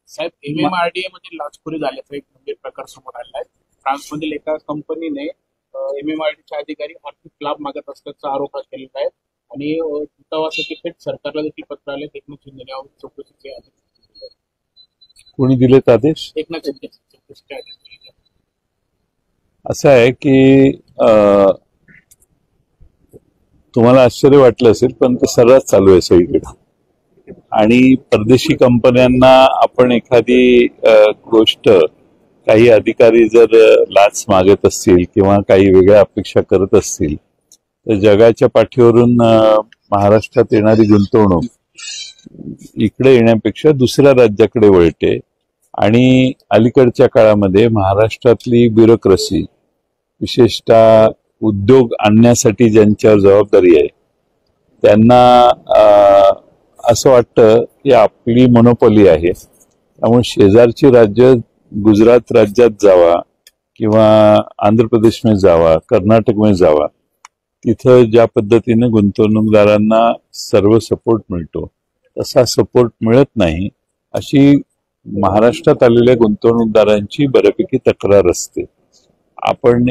साहेब, MMRDA मध्ये लाचखोरी झाल्याचा एक गंभीर प्रकार समोर आला आहे. फ्रान्समधील एका कंपनीने MMRDA अधिकारी आर्थिक लाभ मागत असल्याचा आरोप केलेला आहे आणि दूतावासाचे थेट सरकारला देखील पत्र आले. एकनाथ शिंदे यावर चौकशीचे आदेश. कोणी दिलेत आदेश? एकनाथ शिंदे चौकशीचे आदेश. असं आहे की तुम्हाला आश्चर्य वाटलं असेल पण ते सर्रास चालू आहे सगळीकडे. आणि परदेशी कंपन्यांना आपण एखादी गोष्ट, काही अधिकारी जर लाच मागत असतील किंवा काही वेगळ्या अपेक्षा करत असतील तर जगाच्या पाठीवरून महाराष्ट्रात येणारी गुंतवणूक इकडे येण्यापेक्षा दुसऱ्या राज्याकडे वळते. आणि अलीकडच्या काळामध्ये महाराष्ट्रातली ब्युरोक्रेसी, विशेषतः उद्योग आणण्यासाठी ज्यांच्यावर जबाबदारी आहे त्यांना असं वाटतं की आपली मोनोपॉली आहे त्यामुळे शेजारची राज्य गुजरात राज्यात जावा किंवा आंध्र प्रदेशमध्ये जावा, कर्नाटकमध्ये जावा, तिथं ज्या पद्धतीने गुंतवणूकदारांना सर्व सपोर्ट मिळतो तसा सपोर्ट मिळत नाही अशी महाराष्ट्रात आलेल्या गुंतवणूकदारांची बऱ्यापैकी तक्रार असते. आपण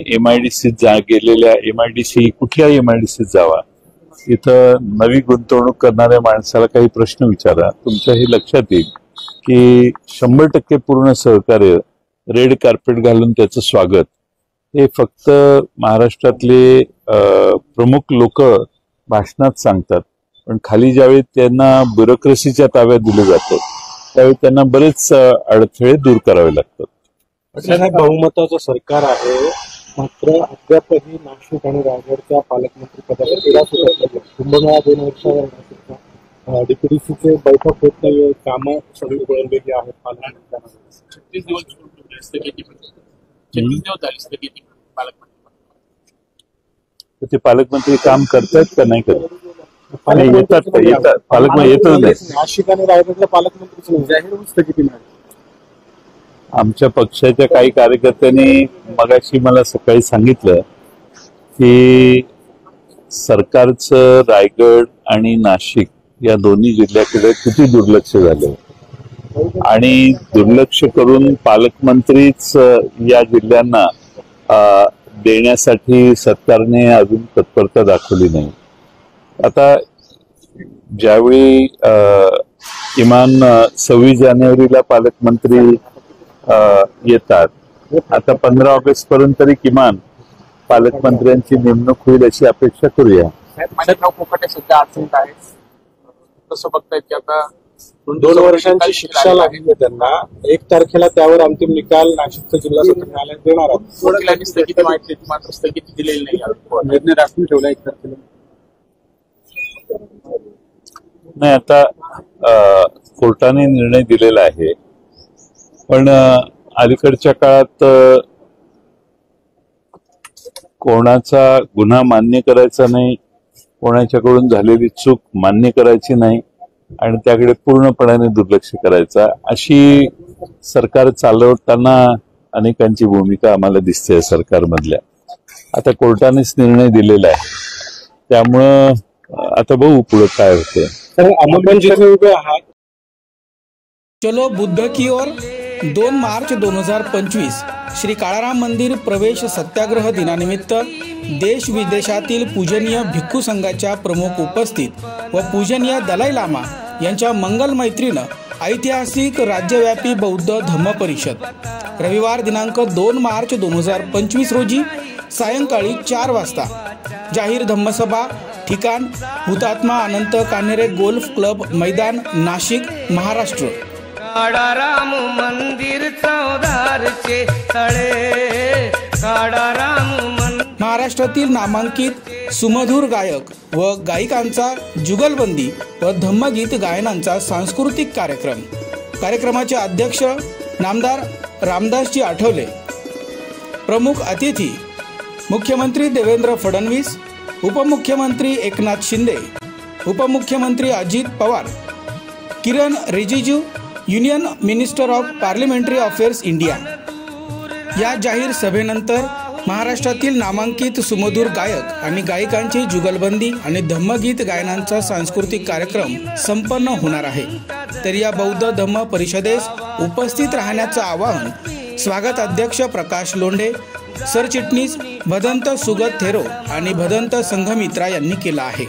कुठल्याही MIDC जावा, तिथं नवी गुंतवणूक करणाऱ्या माणसाला काही प्रश्न विचारा, तुमच्या हे लक्षात येईल की 100% पूर्ण सहकार्य, रेड कार्पेट घालून त्याचं स्वागत हे फक्त महाराष्ट्रातले प्रमुख लोक भाषणात सांगतात. पण खाली ज्यावेळी त्यांना ब्युरोक्रेसीच्या ताब्यात दिलं जातं त्यावेळी त्यांना बरेच अडथळे दूर करावे लागतात. बहुमताचं सरकार आहे मात्र अद्यापही नाशिक आणि रायगडच्या पालकमंत्री पदावर कुंभमेळा 2 वर्षावर DPDCचे बैठक होत नाही, कामं सगळी वळवलेली आहेत. पालकमंत्र्यांना 36 दिवस स्थगिती झाली ते पालकमंत्री काम करतात का नाही करत? येतात पालकमंत्री येतच नाही. नाशिक आणि रायगडला पालकमंत्री जाहीर स्थगिती नाही. आमच्या पक्षाच्या काही कार्यकर्त्यांनी मगाशी मला सकाळी सांगितलं की सरकारचं रायगड आणि नाशिक या दोन्ही जिल्ह्याकडे किती दुर्लक्ष झालं आणि दुर्लक्ष करून पालकमंत्रीच या जिल्ह्यांना देण्यासाठी सरकारने अजून तत्परता दाखवली नाही. आता ज्यावेळी किमान 26 जानेवारीला पालकमंत्री येतात, आता 15 ऑगस्ट पर्यंत तरी किमान पालकमंत्र्यांची नेमणूक होईल अशी अपेक्षा करूया. सध्या अडचणीत आहे. कसं बघतायत की आता 2 वर्षांची शिक्षा लागली त्यांना, 1 तारखेला त्यावर अंतिम निकाल नाशिकचं जिल्हा सत्र न्यायालयात देणार आहे. स्थगिती माहिती मात्र स्थगिती दिलेली नाही. निर्णय राखून ठेवला 1 तारखेला. नाही, आता कोर्टाने निर्णय दिलेला आहे पण अलीकडच्या काळात कोणाचा गुन्हा मान्य करायचा नाही, कोणाच्याकडून झालेली चूक मान्य करायची नाही आणि त्याकडे पूर्णपणाने दुर्लक्ष करायचा अशी सरकार चालवताना अनेकांची भूमिका आम्हाला दिसते सरकारमधल्या. आता कोर्टानेच निर्णय दिलेला आहे त्यामुळं आता बघू पुढे काय होतं. चलो बुद्ध की ओर 2 मार्च 2025 श्री काळाराम मंदिर प्रवेश सत्याग्रह दिनानिमित्त देश विदेशातील पूजनीय भिक्खू संघाच्या प्रमुख उपस्थित व पूजनीय दलाई लामा यांच्या मंगल मैत्रीनं ऐतिहासिक राज्यव्यापी बौद्ध धम्म परिषद रविवार दिनांक 2 मार्च 2025 रोजी सायंकाळी 4 वाजता जाहीर धम्मसभा ठिकाण हुतात्मा अनंत कान्हेरे गोल्फ क्लब मैदान नाशिक महाराष्ट्र। काळाराम मंदिर चौदारचे तळे काळाराम महाराष्ट्रातील नामांकित सुमधुर गायक व गायिकांचा जुगलबंदी व धम्मगीत गायनांचा सांस्कृतिक कार्यक्रमाचे अध्यक्ष नामदार रामदासजी आठवले, प्रमुख अतिथी मुख्यमंत्री देवेंद्र फडणवीस, उपमुख्यमंत्री एकनाथ शिंदे, उपमुख्यमंत्री Ajit Pawar, Kiren Rijiju, union minister of parliamentary affairs India. या जाहीर सभेनंतर महाराष्ट्रातील नामांकित सुमधुर गायक आणि गायिकांची जुगलबंदी आणि धम्मगीत गायनांचा सांस्कृतिक कार्यक्रम संपन्न होणार आहे। तर या बौद्ध धम्म परिषदेस उपस्थित राहण्याचं आवाहन स्वागत अध्यक्ष प्रकाश लोंढे, सरचिटणीस भदंत सुगत थेरो आणि भदंत संघमित्रा यांनी केलं आहे।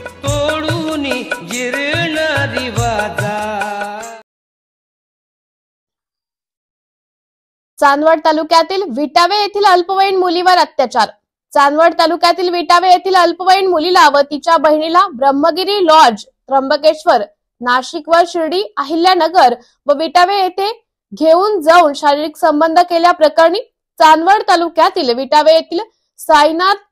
चांदवड तालुक्यातील विटावे येथील अल्पवयीन मुलीवर अत्याचार। चांदवड तालुक्यातील विटावे येथील अल्पवयीन मुलीला व तिच्या बहिणीला ब्रह्मगिरी लॉज, त्र्यंबकेश्वर, नाशिक व शिर्डी, अहिल्यानगर व विटावे येथे घेऊन जाऊन शारीरिक संबंध केल्याप्रकरणी चांदवड तालुक्यातील विटावे येथील साईनाथ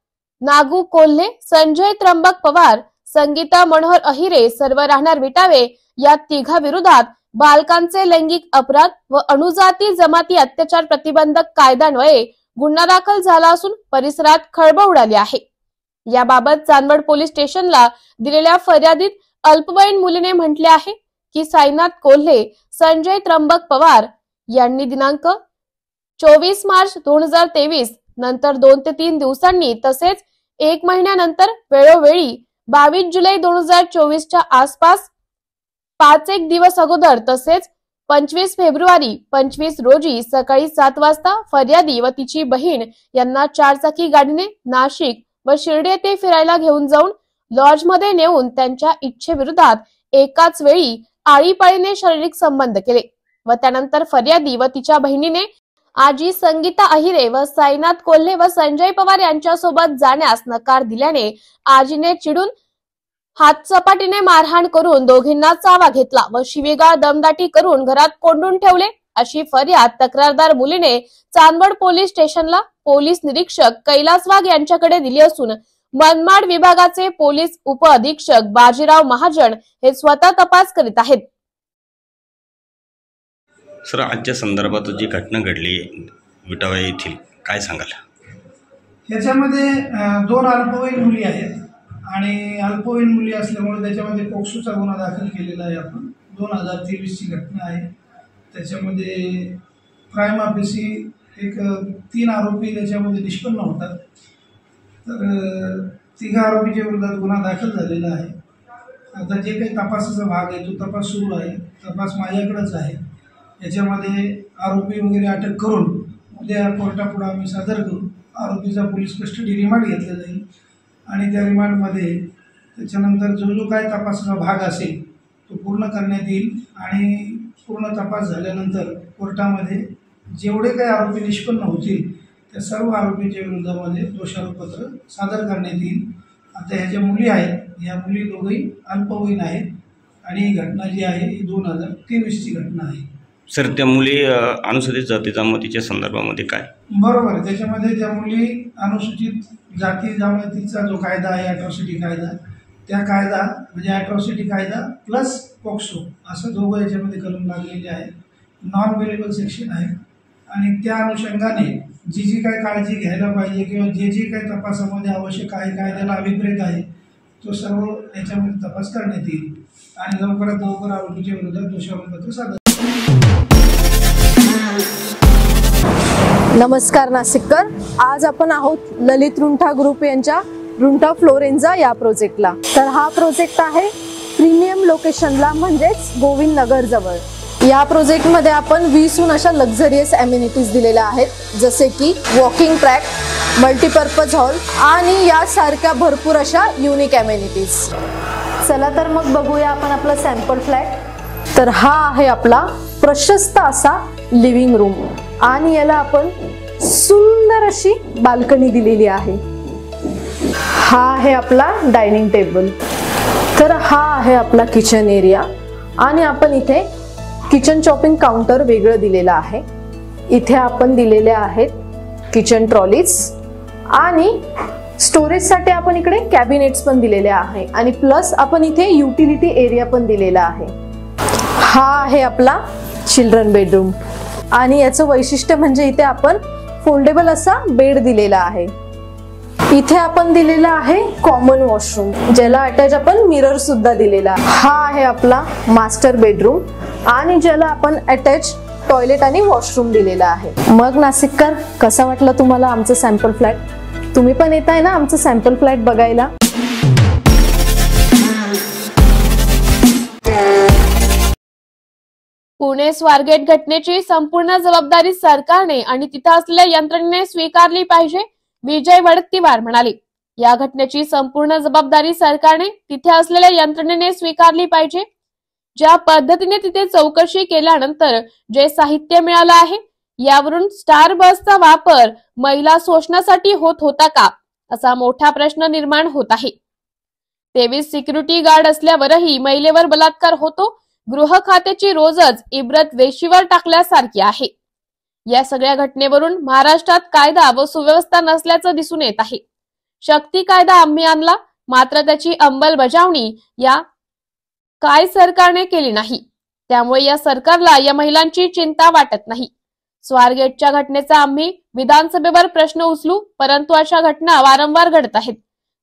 नागू कोल्हे, संजय त्र्यंबक पवार, संगीता मनोहर अहिरे सर्व राहणार विटावे या तिघा विरोधात बालकांचे लैंगिक अपराध व अणुजाती जमाती अत्याचार प्रतिबंधक कायद्यान्वये गुन्हा दाखल झाला असून परिसरात खळबळ उडाली आहे। याबाबत चांदवड पोलीस स्टेशनला दिलेल्या फर्यादीत अल्पवयीन मुलीने म्हटले आहे की साईनाथ कोल्हे, संजय त्र्यंबक पवार यांनी दिनांक 24 मार्च 2023 नंतर 2 ते 3 दिवसांनी तसेच 1 महिन्यानंतर वेळोवेळी 22 जुलै 2024च्या आसपास 5 दिवस अगोदर तसेच 25 फेब्रुवारी 25 रोजी सकाळी 7 वाजता फर्यादी व तिची बहीण यांना 4 चाकी गाडीने नाशिक व शिर्डी येथे फिरायला घेऊन जाऊन लॉजमध्ये नेऊन त्यांच्या इच्छेविरोधात एकाच वेळी आळीपाळीने शारीरिक संबंध केले व त्यानंतर फर्यादी व तिच्या बहिणीने आजी संगीता अहिरे व साईनाथ कोल्हे व संजय पवार यांच्यासोबत जाण्यास नकार दिल्याने आजीने चिडून हातचपाटीने मारहाण करून दोघींना चावा घेतला व शिवीगाळ दमदाटी करून घरात कोंडून ठेवले अशी फर्याद तक्रारदार मुलीने चांदवड पोलीस स्टेशनला पोलीस निरीक्षक कैलास वाघ यांच्याकडे दिली असून मनमाड विभागाचे पोलीस उप अधीक्षक बाजीराव महाजन हे स्वतः तपास करीत आहेत। सर, आजच्या संदर्भात जी घटना घडली विटावा येथील काय सांगाल? याच्यामध्ये 2 अल्पवयीन मुली आहेत आणि अल्पवयीन मुली असल्यामुळे त्याच्यामध्ये पोक्सोचा गुन्हा दाखल केलेला आहे। आपण 2023 ची घटना आहे। त्याच्यामध्ये प्राइम ऑफिसी एक 3 आरोपी त्याच्यामध्ये निष्पन्न होतात। तर 3 आरोपीच्या विरोधात गुन्हा दाखल झालेला आहे। आता जे काही तपासाचा भाग आहे तो तपास सुरू आहे। तपास माझ्याकडेच आहे। याच्यामध्ये आरोपी वगैरे अटक करून उद्या कोर्टापुढे आम्ही सादर करू। आरोपीचा पोलीस कस्टडी रिमांड घेतला जाईल आणि त्या रिमांडमध्ये त्याच्यानंतर जो काय तपासाचा भाग असेल तो पूर्ण करण्यात येईल आणि पूर्ण तपास झाल्यानंतर कोर्टामध्ये जेवढे काही आरोपी निष्पन्न होतील त्या सर्व आरोपींच्या विरोधामध्ये दोषारोपपत्र सादर करण्यात येईल। आता ह्या ज्या मुली आहेत, ह्या मुली दोघेही अल्पवयीन आहेत आणि ही घटना जी आहे ही 2023 ची घटना आहे। सर, त्या मुली अनुसूचित जाती जमातीच्या संदर्भामध्ये काय? बरोबर, त्याच्यामध्ये त्या मुली अनुसूचित जाती जमातीचा जो कायदा आहे अॅट्रॉसिटी कायदा, त्या कायदा म्हणजे अॅट्रॉसिटी कायदा प्लस पोक्सो असं दोघं याच्यामध्ये कलम लागलेले आहेत। नॉन वेलेबल सेक्शन आहे आणि त्या अनुषंगाने जी काही काळजी घ्यायला पाहिजे किंवा जे काही तपासामध्ये आवश्यक आहे, कायद्याला अभिप्रेत आहे, तो सर्व याच्यामध्ये तपास करण्यात येईल आणि लवकरात लवकर आरोपीच्या विरोधात दोषारोपपत्र सादर। नमस्कार नाशिककर, आज आपण आहोत ललित रुंठा ग्रुप यांच्या रुंठा फ्लोरेन्झा या प्रोजेक्टला। तर हा प्रोजेक्ट आहे प्रीमियम लोकेशनला म्हणजेच गोविंद नगर जवळ। या प्रोजेक्टमध्ये आपण 20हून अशा लक्झरियस अमेनिटीज दिलेल्या आहेत, जसे की वॉकिंग ट्रॅक, मल्टीपर्पज हॉल आणि यासारख्या भरपूर अशा युनिक अमेनिटीज। चला तर मग बघूया आपण आपला सॅम्पल फ्लॅट। तर हा आहे आपला प्रशस्त असा लिव्हिंग रूम आणि याला आपण सुंदर अशी बाल्कनी दिलेली आहे. हा आहे आपला डायनिंग टेबल. तर हा आहे आपला किचन एरिया आणि आपण इथे किचन चॉपिंग काउंटर वेगळं दिलेलं आहे. इथे आपण दिलेले आहेत किचन ट्रॉलीज आणि स्टोरेजसाठी आपण इकडे कॅबिनेट्स पण दिलेले आहे आणि प्लस आपण इथे युटिलिटी एरिया पण दिलेला आहे. हा आहे आपला चिल्ड्रन बेडरूम आणि याचं वैशिष्ट्य म्हणजे इथे आपण फोल्डेबल असा बेड दिलेला आहे. इथे आपण दिलेला आहे कॉमन वॉशरूम ज्याला अटॅच आपण मिरर सुद्धा दिलेला आहे. हा आहे आपला मास्टर बेडरूम आणि ज्याला आपण अटॅच टॉयलेट आणि वॉशरूम दिलेला आहे. मग नाशिककर, कसा वाटला तुम्हाला आमचं सॅम्पल फ्लॅट? तुम्ही पण येत आहे ना आमचं सॅम्पल फ्लॅट बघायला? पुणे स्वारगेट घटनेची संपूर्ण जबाबदारी सरकारने आणि तिथे असलेल्या यंत्रणेने स्वीकारली पाहिजे, विजय वडत्तीवार म्हणाले. या घटनेची संपूर्ण जबाबदारी सरकारने तिथे असलेल्या यंत्रणेने स्वीकारली पाहिजे. ज्या पद्धतीने तिथे चौकशी केल्यानंतर जे साहित्य मिळालं आहे यावरून स्टार बसचा वापर महिला शोषणासाठी होत होता का असा मोठा प्रश्न निर्माण होत आहे. 23 सिक्युरिटी गार्ड असल्यावरही महिलेवर बलात्कार होतो. गृह खात्याची रोजच इब्रत वेशीवर टाकल्यासारखी आहे. या सगळ्या घटनेवरून महाराष्ट्रात कायदा व सुव्यवस्था नसल्याचं दिसून येत आहे. शक्ती कायदा आम्ही आणला, मात्र त्याची अंमलबजावणी या काय सरकारने केली नाही. त्यामुळे या सरकारला या महिलांची चिंता वाटत नाही. स्वारगेटच्या घटनेचा आम्ही विधानसभेवर प्रश्न उचलू, परंतु अशा घटना वारंवार घडत आहेत.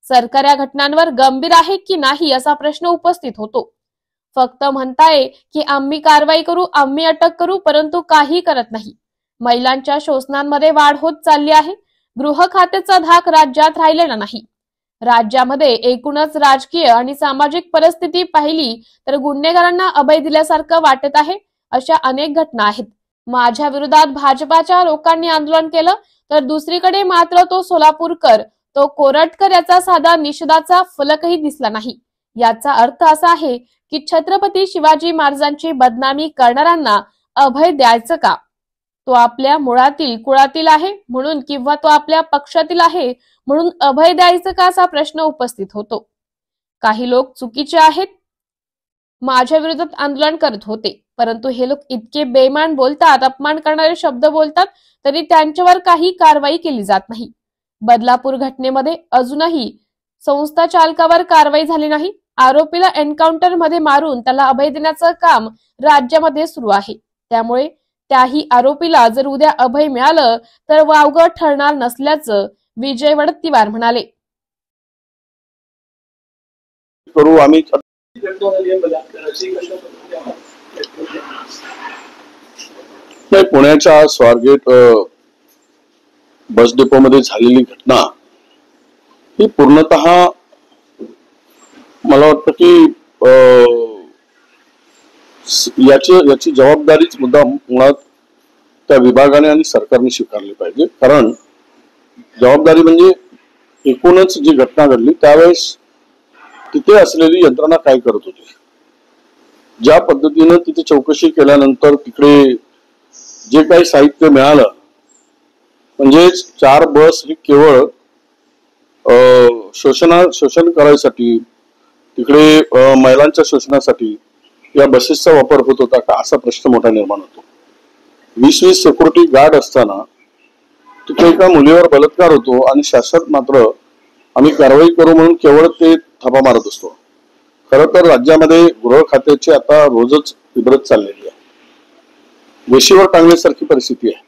सरकार या घटनांवर गंभीर आहे की नाही असा प्रश्न उपस्थित होतो. फक्त म्हणताय की आम्ही कारवाई करू, आम्ही अटक करू, परंतु काही करत नाही. महिलांच्या शोषणांमध्ये वाढ होत चालली आहे. गृह खात्याचा धाक राज्यात राहिलेला नाही. राज्यामध्ये एकूणच राजकीय आणि सामाजिक परिस्थिती पाहिली तर गुन्हेगारांना अभय दिल्यासारखं वाटत आहे. अशा अनेक घटना आहेत. माझ्या विरोधात भाजपाच्या लोकांनी आंदोलन केलं तर दुसरीकडे मात्र तो सोलापूरकर, तो कोरटकर याचा साधा निषेधाचा फलकही दिसला नाही. याचा अर्थ असा आहे की छत्रपती शिवाजी महाराजांची बदनामी करणाऱ्यांना अभय द्यायचं का? तो आपल्या मुळातील कुळातील आहे म्हणून किंवा तो आपल्या पक्षातील आहे म्हणून अभय द्यायचं का असा प्रश्न उपस्थित होतो. काही लोक चुकीचे आहेत, माझ्या विरोधात आंदोलन करत होते, परंतु हे लोक इतके बेईमान बोलतात, अपमान करणारे शब्द बोलतात, तरी त्यांच्यावर काही कारवाई केली जात नाही. बदलापूर घटनेमध्ये अजूनही संस्था चालकावर कारवाई झाली नाही. आरोपीला एन्काउंटर मध्ये मारून त्याला अभय देण्याचं काम राज्यामध्ये सुरू आहे. त्यामुळे त्याही आरोपीला जर उद्या अभय मिळालं तर वावगं ठरणार नसल्याचं विजय वडत्तीवार म्हणाले. करू आम्ही पुण्याच्या स्वारगेट बस डेपो मध्ये झालेली घटना ही पूर्णतः मला वाटतं की याची जबाबदारीच मुळात त्या विभागाने आणि सरकारने स्वीकारली पाहिजे. कारण जबाबदारी म्हणजे एकूणच जी घटना घडली त्यावेळेस तिथे असलेली यंत्रणा काय करत होती, ज्या पद्धतीनं तिथे चौकशी केल्यानंतर तिकडे जे काही साहित्य मिळालं म्हणजे 4 बस ही केवळ शोषण करायसाठी, तिकडे महिलांच्या शोषणासाठी या बसेसचा वापर होत होता का असा प्रश्न मोठा निर्माण होतो. 20 सिक्युरिटी गार्ड असताना तिथे एका मुलीवर बलात्कार होतो आणि शासन मात्र आम्ही कारवाई करू म्हणून केवळ ते थापा मारत असतो. खरं तर राज्यामध्ये गृह खात्याची आता रोजच इब्रत चाललेली आहे, वेशीवर टांगण्यासारखी परिस्थिती आहे.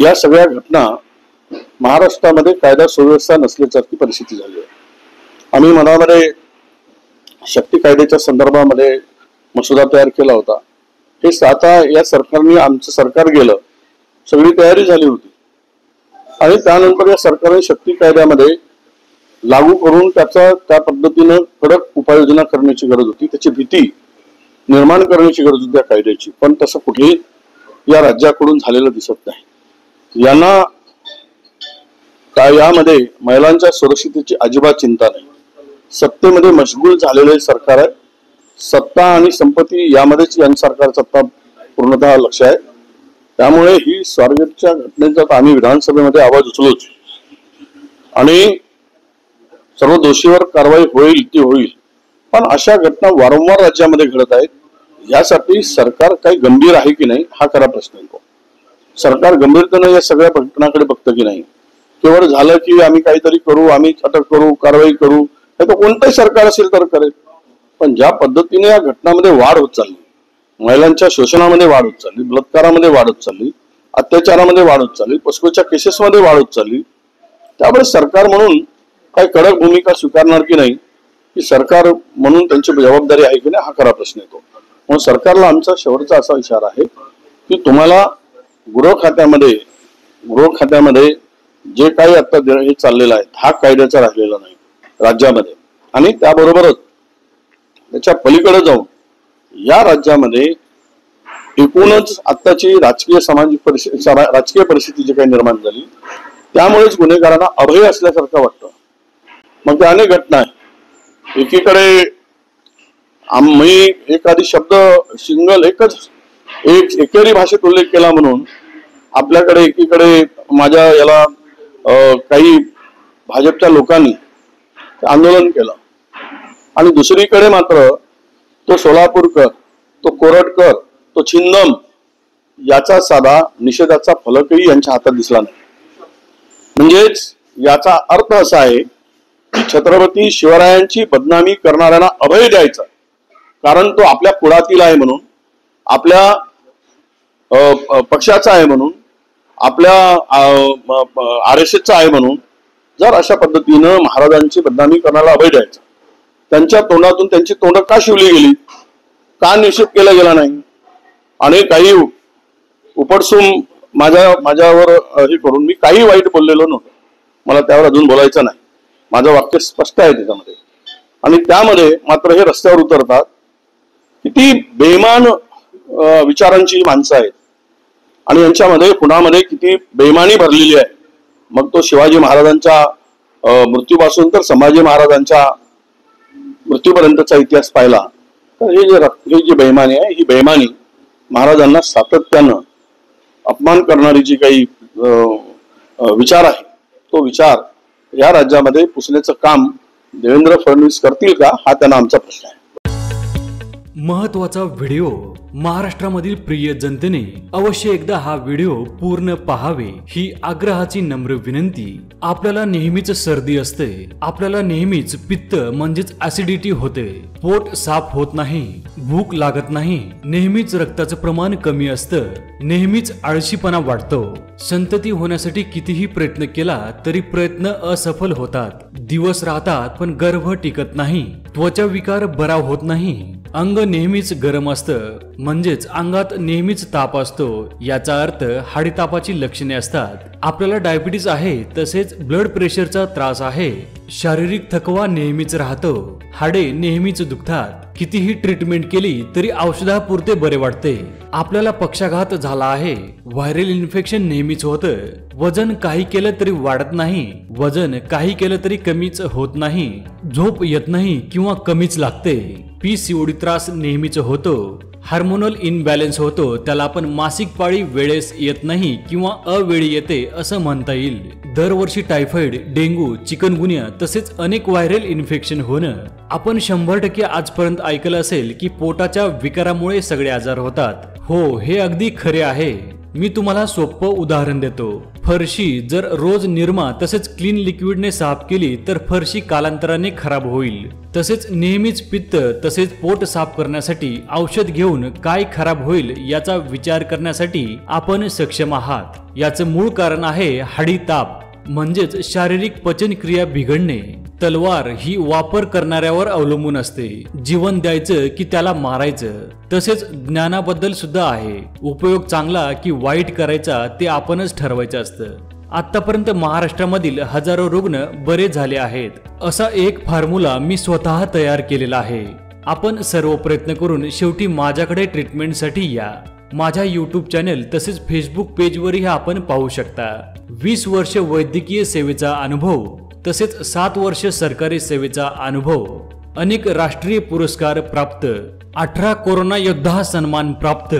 या सगळ्या घटना महाराष्ट्रामध्ये कायदा सुव्यवस्था नसल्यासारखी परिस्थिती झाली आहे. आम्ही मनामध्ये शक्ती कायद्याच्या संदर्भामध्ये मसुदा तयार केला होता. हे आता या सरकारने, आमचं सरकार गेलं, सगळी तयारी झाली होती आणि त्यानंतर या सरकारने शक्ती कायद्यामध्ये लागू करून त्या पद्धतीनं कडक उपाययोजना करण्याची गरज होती. त्याची भीती निर्माण करण्याची गरज होती त्या कायद्याची, पण तसं कुठेही या राज्याकडून झालेलं दिसत नाही. यांना यामध्ये महिलांच्या सुरक्षितेची अजिबात चिंता नाही. सत्तेमध्ये मशगूल झालेले सरकार आहे. सत्ता आणि संपत्ती यामध्येच यांचं सरकार सत्ता पूर्णतः लक्ष आहे. त्यामुळे ही स्वारगेटच्या घटनेचा आम्ही विधानसभेमध्ये आवाज उचलूच आणि सर्व दोषीवर कारवाई होईल ती होईल. पण अशा घटना वारंवार राज्यामध्ये घडत आहेत. यासाठी सरकार काही गंभीर आहे की नाही हा खरा प्रश्न येतो. सरकार गंभीरतेने या सगळ्या घटनांकडे बघतं की नाही. केवळ झालं की आम्ही काहीतरी करू, आम्ही अटक करू, कारवाई करू, हे तर कोणतंही सरकार असेल तर करेल. पण ज्या पद्धतीने या घटनांमध्ये वाढ होत चालली, महिलांच्या शोषणामध्ये वाढ होत चालली, बलात्कारामध्ये वाढ होत चालली, अत्याचारामध्ये वाढ होत चालली, पॉस्कोच्या केसेसमध्ये वाढ होत चालली, त्यामुळे सरकार म्हणून काही कडक भूमिका स्वीकारणार की नाही, की सरकार म्हणून त्यांची जबाबदारी आहे की नाही हा खरा प्रश्न येतो. म्हणून सरकारला आमचा शेवटचा असा इशारा आहे की तुम्हाला गृह खात्यामध्ये जे काही आता हे चाललेलं आहे हा कायद्याचा राहिलेला नाही राज्यामध्ये, आणि त्याबरोबरच त्याच्या पलीकडे जाऊन या राज्यामध्ये एकूणच आत्ताची राजकीय परिस्थिती जी काही निर्माण झाली त्यामुळेच गुन्हेगारांना अभय असल्यासारखं वाटतं. मग त्या अनेक घटना आहे. एकीकडे आम्ही एखादी शब्द एकेरी भाषेत उल्लेख केला म्हणून आपल्याकडे एकीकडे माझ्या याला काही भाजपच्या लोकांनी आंदोलन केलं आणि दुसरीकडे मात्र तो सोलापूरकर, तो कोरटकर, तो छिंदम याचा साधा निषेधाचा फलकही यांच्या हातात दिसला नाही. म्हणजेच याचा अर्थ असा आहे की छत्रपती शिवरायांची बदनामी करणाऱ्यांना अभय द्यायचं, कारण तो आपल्या कुळातील आहे म्हणून, आपल्या पक्षाचा आहे म्हणून, आपल्या RSSचा आहे म्हणून जर अशा पद्धतीनं महाराजांची बदनामी करण्याला अभय द्यायचं, त्यांच्या तोंडातून त्यांची तोंड का शिवली गेली, का निषेध केला गेला नाही, आणि काही उपडसूम माझ्यावर हे करून मी काही वाईट बोललेलो नव्हतो, मला त्यावर अजून बोलायचं नाही, माझं वाक्य स्पष्ट आहे त्याच्यामध्ये. आणि त्यामध्ये मात्र हे रस्त्यावर उतरतात. किती बेईमान विचारांची माणसं आहेत आणि यांच्यामध्ये पुण्यामध्ये किती बेईमानी भरलेली आहे. मग तो शिवाजी महाराजांच्या मृत्यूपासून तर संभाजी महाराजांच्या मृत्यूपर्यंतचा इतिहास पाहिला तर ही जी बेईमानी आहे, ही बेईमानी महाराजांना सातत्यानं अपमान करणारी जी काही विचार आहे तो विचार या राज्यामध्ये पुसण्याचं काम देवेंद्र फडणवीस करतील का हा त्यांना आमचा प्रश्न आहे. महत्वाचा व्हिडिओ महाराष्ट्रामधील प्रिय जनतेने अवश्य एकदा हा व्हिडिओ पूर्ण पाहावे ही आग्रहाची नम्र विनंती. आपल्याला नेहमीच सर्दी असते, आपल्याला नेहमीच पित्त म्हणजेच ऍसिडिटी होते, पोट साफ होत नाही, भूक लागत नाही, नेहमीच रक्ताचं प्रमाण कमी असतं, नेहमीच आळशीपणा वाढतो, संतती होण्यासाठी कितीही प्रयत्न केला तरी प्रयत्न असफल होतात, दिवस राहतात पण गर्भ टिकत नाही, त्वचा विकार बरा होत नाही, अंग नेहमीच गरम असतं म्हणजेच अंगात नेहमीच ताप असतो, याचा अर्थ हाडीतापाची लक्षणे असतात. आपल्याला डायबिटीज आहे, तसेच ब्लड प्रेशरचा त्रास आहे, शारीरिक थकवा नेहमीच राहतो, हाडे नेहमीच दुखतात, कितीही ट्रीटमेंट केली तरी औषधापुरते बरे वाटते, आपल्याला पक्षाघात झाला आहे, व्हायरल इन्फेक्शन नेहमीच होतं, वजन काही केलं तरी वाढत नाही, वजन काही केलं तरी कमीच होत नाही, झोप येत नाही किंवा कमीच लागते, PCOD त्रास नेहमीच होतो, हार्मोनल इनबॅलन्स होतो, त्याला आपण मासिक पाळी वेळेस येत नाही किंवा अवेळी येते असं म्हणता येईल, दरवर्षी टायफॉइड, डेंग्यू, चिकनगुनिया तसेच अनेक व्हायरल इन्फेक्शन होणं. आपण 100% आजपर्यंत ऐकलं असेल की पोटाच्या विकारामुळे सगळे आजार होतात. हो, हे अगदी खरे आहे. मी तुम्हाला सोपं उदाहरण देतो. फरशी जर रोज निरमा तसेच क्लीन लिक्विडने साफ केली तर फरशी कालांतराने खराब होईल. तसेच नेहमीच पित्त तसेच पोट साफ करण्यासाठी औषध घेऊन काय खराब होईल याचा विचार करण्यासाठी आपण सक्षम आहात. याचं मूळ कारण आहे हाडी ताप म्हणजेच शारीरिक पचनक्रिया बिघडणे. तलवार ही वापर करणाऱ्यावर अवलंबून असते. जीवन द्यायचं की त्याला मारायचं. तसेच ज्ञानाबद्दल सुद्धा आहे. उपयोग चांगला की वाईट करायचा ते आपणच ठरवायचं असतं. आतापर्यंत महाराष्ट्रामधील हजारो रुग्ण बरे झाले आहेत. असा एक फॉर्म्युला मी स्वतः तयार केलेला आहे. आपण सर्व प्रयत्न करून शेवटी माझ्याकडे ट्रीटमेंटसाठी या. माझ्या YouTube चॅनल तसेच फेसबुक पेजवरही आपण पाहू शकता. 20 वर्ष वैद्यकीय सेवेचा अनुभव तसेच 7 वर्ष सरकारी सेवेचा अनुभव अनेक राष्ट्रीय पुरस्कार प्राप्त, 18 कोरोना योद्धा सन्मान प्राप्त,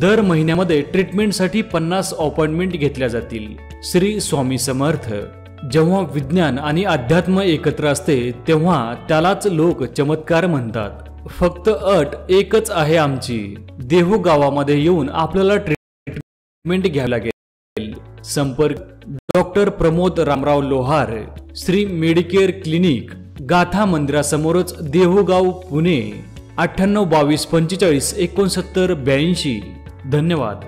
दर महिन्यामध्ये ट्रीटमेंटसाठी 50 अपॉइंटमेंट घेतल्या जातील. श्री स्वामी समर्थ. जेव्हा विज्ञान आणि अध्यात्म एकत्र असते तेव्हा त्यालाच लोक चमत्कार म्हणतात. फक्त अट एकच आहे आमची, देहू गावामध्ये येऊन आपल्याला ट्रीटमेंट घ्यावी लागेल. संपर्क डॉक्टर प्रमोद रामराव लोहार, श्री मेडिकेअर क्लिनिक, गाथा मंदिरासमोरच, देहूगाव, पुणे. 98 22 45 69 82. धन्यवाद.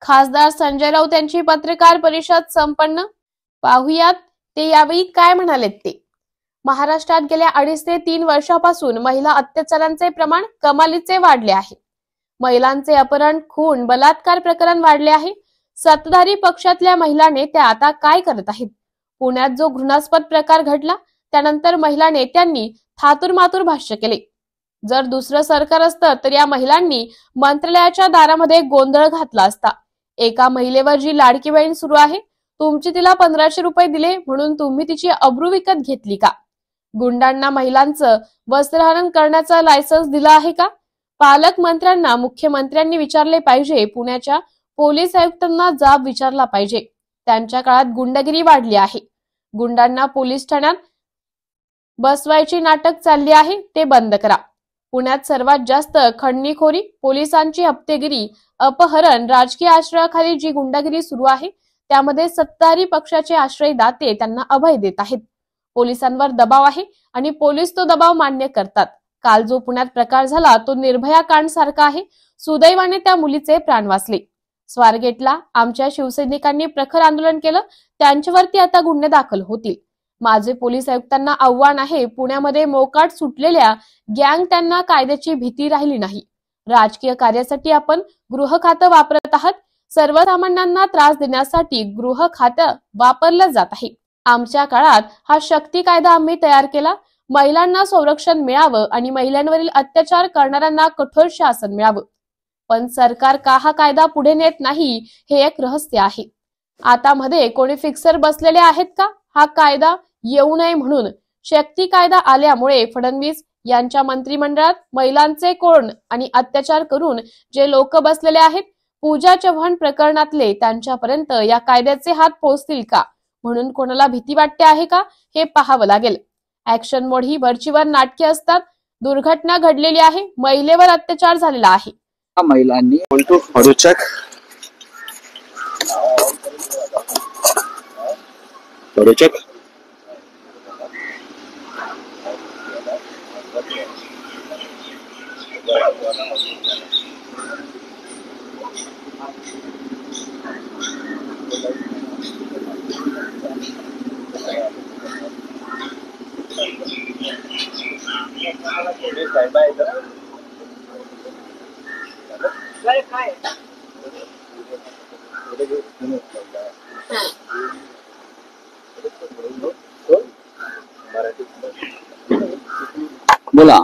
खासदार संजय राऊत यांची पत्रकार परिषद संपन्न. पाहुयात ते यावेळी काय म्हणालेत ते. महाराष्ट्रात गेल्या 2.5 ते 3 वर्षापासून महिला अत्याचारांचे प्रमाण कमालीचे वाढले आहे. महिलांचे अपहरण, खून, बलात्कार प्रकरण वाढले आहे. सत्ताधारी पक्षातल्या महिला नेत्या आता काय करत आहेत. पुण्यात जो घृणास्पद प्रकार घडला त्यानंतर महिला नेत्यांनी थातुरमातुर भाष्य केले. जर दुसरं सरकार असतं तर या महिलांनी मंत्रालयाच्या दारामध्ये गोंधळ घातला असता. एका महिलेवर जी लाडकी बहीण सुरू आहे, तुमची तिला 1500 रुपये दिले म्हणून तुम्ही तिची अब्रू विकत घेतली का. गुंडांना महिलांचं वस्त्रहरण करण्याचं लायसन्स दिलं आहे का. पालकमंत्र्यांना मुख्यमंत्र्यांनी विचारले पाहिजे. पुण्याच्या पोलीस आयुक्तांना जाब विचारला पाहिजे. त्यांच्या काळात गुंडगिरी वाढली आहे. गुंडांना पोलीस ठाण्यात बसवायची नाटक चालली आहे, ते बंद करा. पुण्यात सर्वात जास्त खंडणीखोरी, पोलिसांची हप्तेगिरी, अपहरण, राजकीय आश्रयाखाली जी गुंडागिरी सुरू आहे त्यामध्ये सत्ताधारी पक्षाचे आश्रयदाते त्यांना अभय देत आहेत. पोलिसांवर दबाव आहे आणि पोलीस तो दबाव मान्य करतात. काल जो पुण्यात प्रकार झाला तो निर्भया कांड सारखा आहे. सुदैवाने त्या मुलीचे प्राण वाचले. स्वारगेटला आमच्या शिवसैनिकांनी प्रखर आंदोलन केलं, त्यांच्यावरती आता गुन्हे दाखल होतील. माझे पोलीस आयुक्तांना आव्हान आहे, पुण्यामध्ये मोकाट सुटलेल्या गँग त्यांना कायद्याची भीती राहिली नाही. राजकीय कार्यासाठी आपण गृह खातं वापरत आहात. सर्वसामान्यांना त्रास देण्यासाठी गृह खातं वापरलं जात आहे. आमच्या काळात हा शक्ती कायदा आम्ही तयार केला. महिलांना संरक्षण मिळावं आणि महिलांवरील अत्याचार करणाऱ्यांना कठोर शासन मिळावं. पण सरकार का हा कायदा पुढे नेत नाही हे एक रहस्य आहे. आता मध्ये कोणी फिक्सर बसलेले आहेत का. हा कायदा येऊ नये म्हणून शक्ती कायदा आल्यामुळे फडणवीस यांच्या मंत्रिमंडळात महिलांचे कोण आणि अत्याचार करून जे लोक बसलेले आहेत, पूजा चव्हाण प्रकरणातले, त्यांच्यापर्यंत या कायद्याचे हात पोहोचतील का म्हणून कोणाला भीती वाटते आहे का हे पाहावं लागेल. ऍक्शन मोड ही वरचीवर नाटके असतात. दुर्घटना घडलेली आहे, महिलेवर अत्याचार झालेला आहे. महिलांनी बोला.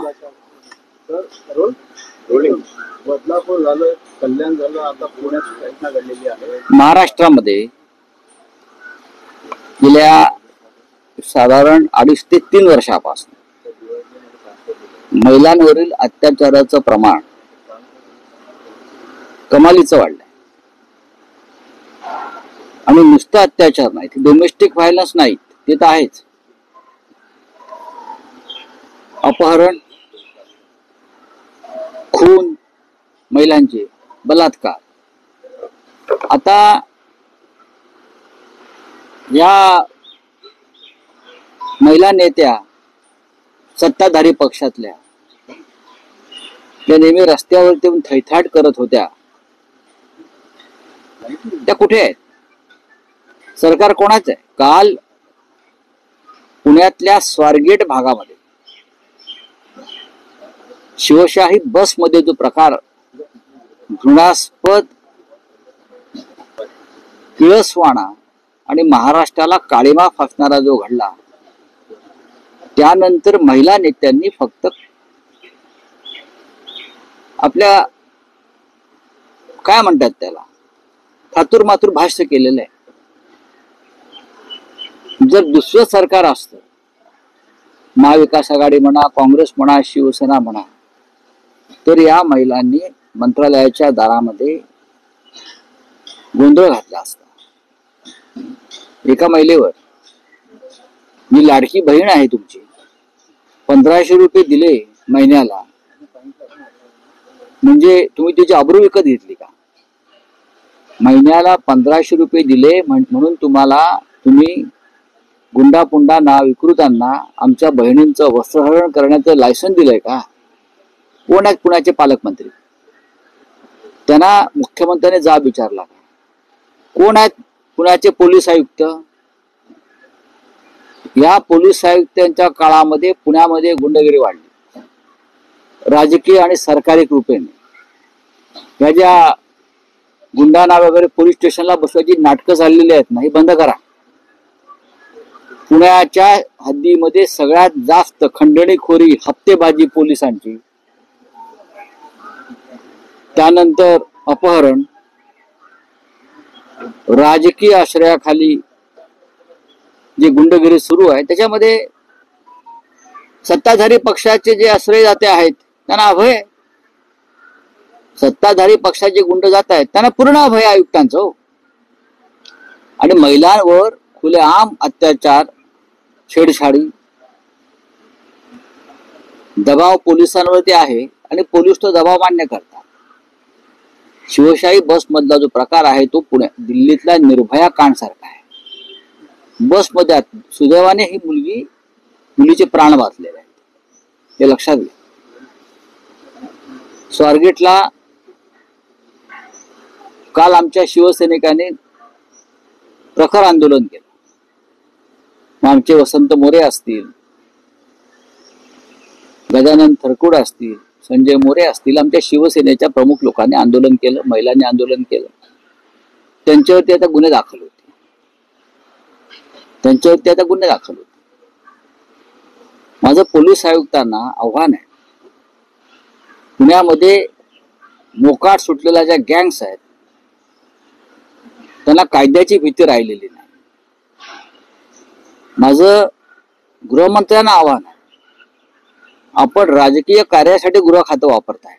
बदलापूर झालं, कल्याण झालं, आता पुण्यात घटना घडलेली आहे. महाराष्ट्रामध्ये गेल्या साधारण 2.5 ते 3 वर्षापासून महिलांवरील अत्याचाराचं प्रमाण कमालीचं वाढलंय. आणि नुसतं अत्याचार नाही, डोमेस्टिक व्हायलन्स नाही, ते तर आहेच. अपहरण, खून, महिलांचे बलात्कार. आता या महिला नेत्या सत्ताधारी पक्षातल्या त्या नेहमी रस्त्यावरती येऊन थैथाट करत होत्या, त्या कुठे आहेत. सरकार कोणाचं आहे. काल पुण्यातल्या स्वारगेट भागामध्ये शिवशाही बसमध्ये जो प्रकार घृणास्पद, किळसवाणा आणि महाराष्ट्राला काळीमा फासणारा जो घडला, त्यानंतर महिला नेत्यांनी फक्त आपल्या काय म्हणतात त्याला थातुरमातुर भाष्य केलेलं आहे. जर दुसरं सरकार असतं, महाविकास आघाडी म्हणा, काँग्रेस म्हणा, शिवसेना म्हणा, तर या महिलांनी मंत्रालयाच्या दारामध्ये गोंधळ घातला असता. एका महिलेवर, मी लाडकी बहीण आहे तुमची, 1500 रुपये दिले महिन्याला, म्हणजे तुम्ही तिची अब्रू विकत घेतली का? महिन्याला 1500 रुपये दिले म्हणून तुम्ही गुंडा पुंडा विकृतांना आमच्या बहिणींचं वस्त्रहरण करण्याचं लायसन दिलंय का? कोण आहेत पुण्याचे पालकमंत्री? त्यांना मुख्यमंत्र्यांनी जाब विचारला का? कोण आहेत पुण्याचे पोलीस आयुक्त? या पोलीस आयुक्तांच्या काळामध्ये पुण्यामध्ये गुंडगिरी वाढली, राजकीय आणि सरकारी कृपेने. ह्या ज्या गुंडांना वगैरे पोलीस स्टेशनला बसवायची नाटकं चाललेली आहेत ना, ही बंद करा. पुण्याच्या हद्दीमध्ये सगळ्यात जास्त खंडणीखोरी, हप्तेबाजी पोलिसांची, त्यानंतर अपहरण, राजकीय आश्रयाखाली जे गुंडगिरी सुरू आहे, त्याच्यामध्ये सत्ताधारी पक्षाचे जे आश्रयदाते आहेत त्यांना अभय, सत्ताधारी पक्षाचे गुंड जात आहेत त्यांना पूर्ण अभय आयुक्तांचं हो. आणि महिलांवर खुलेआम अत्याचार, छेडछाडी, दबाव पोलिसांवरती आहे आणि पोलीस तो दबाव मान्य करतात. शिवशाही बस मधला जो प्रकार आहे तो दिल्लीतल्या निर्भया कांड सारखा आहे. बसमध्ये सुदैवाने ही मुलीचे प्राण वाचलेले आहेत, हे लक्षात घ्या. स्वारगेटला काल आमच्या शिवसैनिकांनी प्रखर आंदोलन केलं. आमचे वसंत मोरे असतील, गजानन थरकुड असतील, संजय मोरे असतील, आमच्या शिवसेनेच्या प्रमुख लोकांनी आंदोलन केलं, महिलांनी आंदोलन केलं. त्यांच्यावरती आता गुन्हे दाखल होते. माझं पोलीस आयुक्तांना आव्हान आहे, पुण्यामध्ये मोकाट सुटलेल्या ज्या गँग्स आहेत त्यांना कायद्याची भीती राहिलेली नाही. माझं गृहमंत्र्यांना आव्हान आहे, आपण राजकीय कार्यासाठी गृह खातं वापरताय,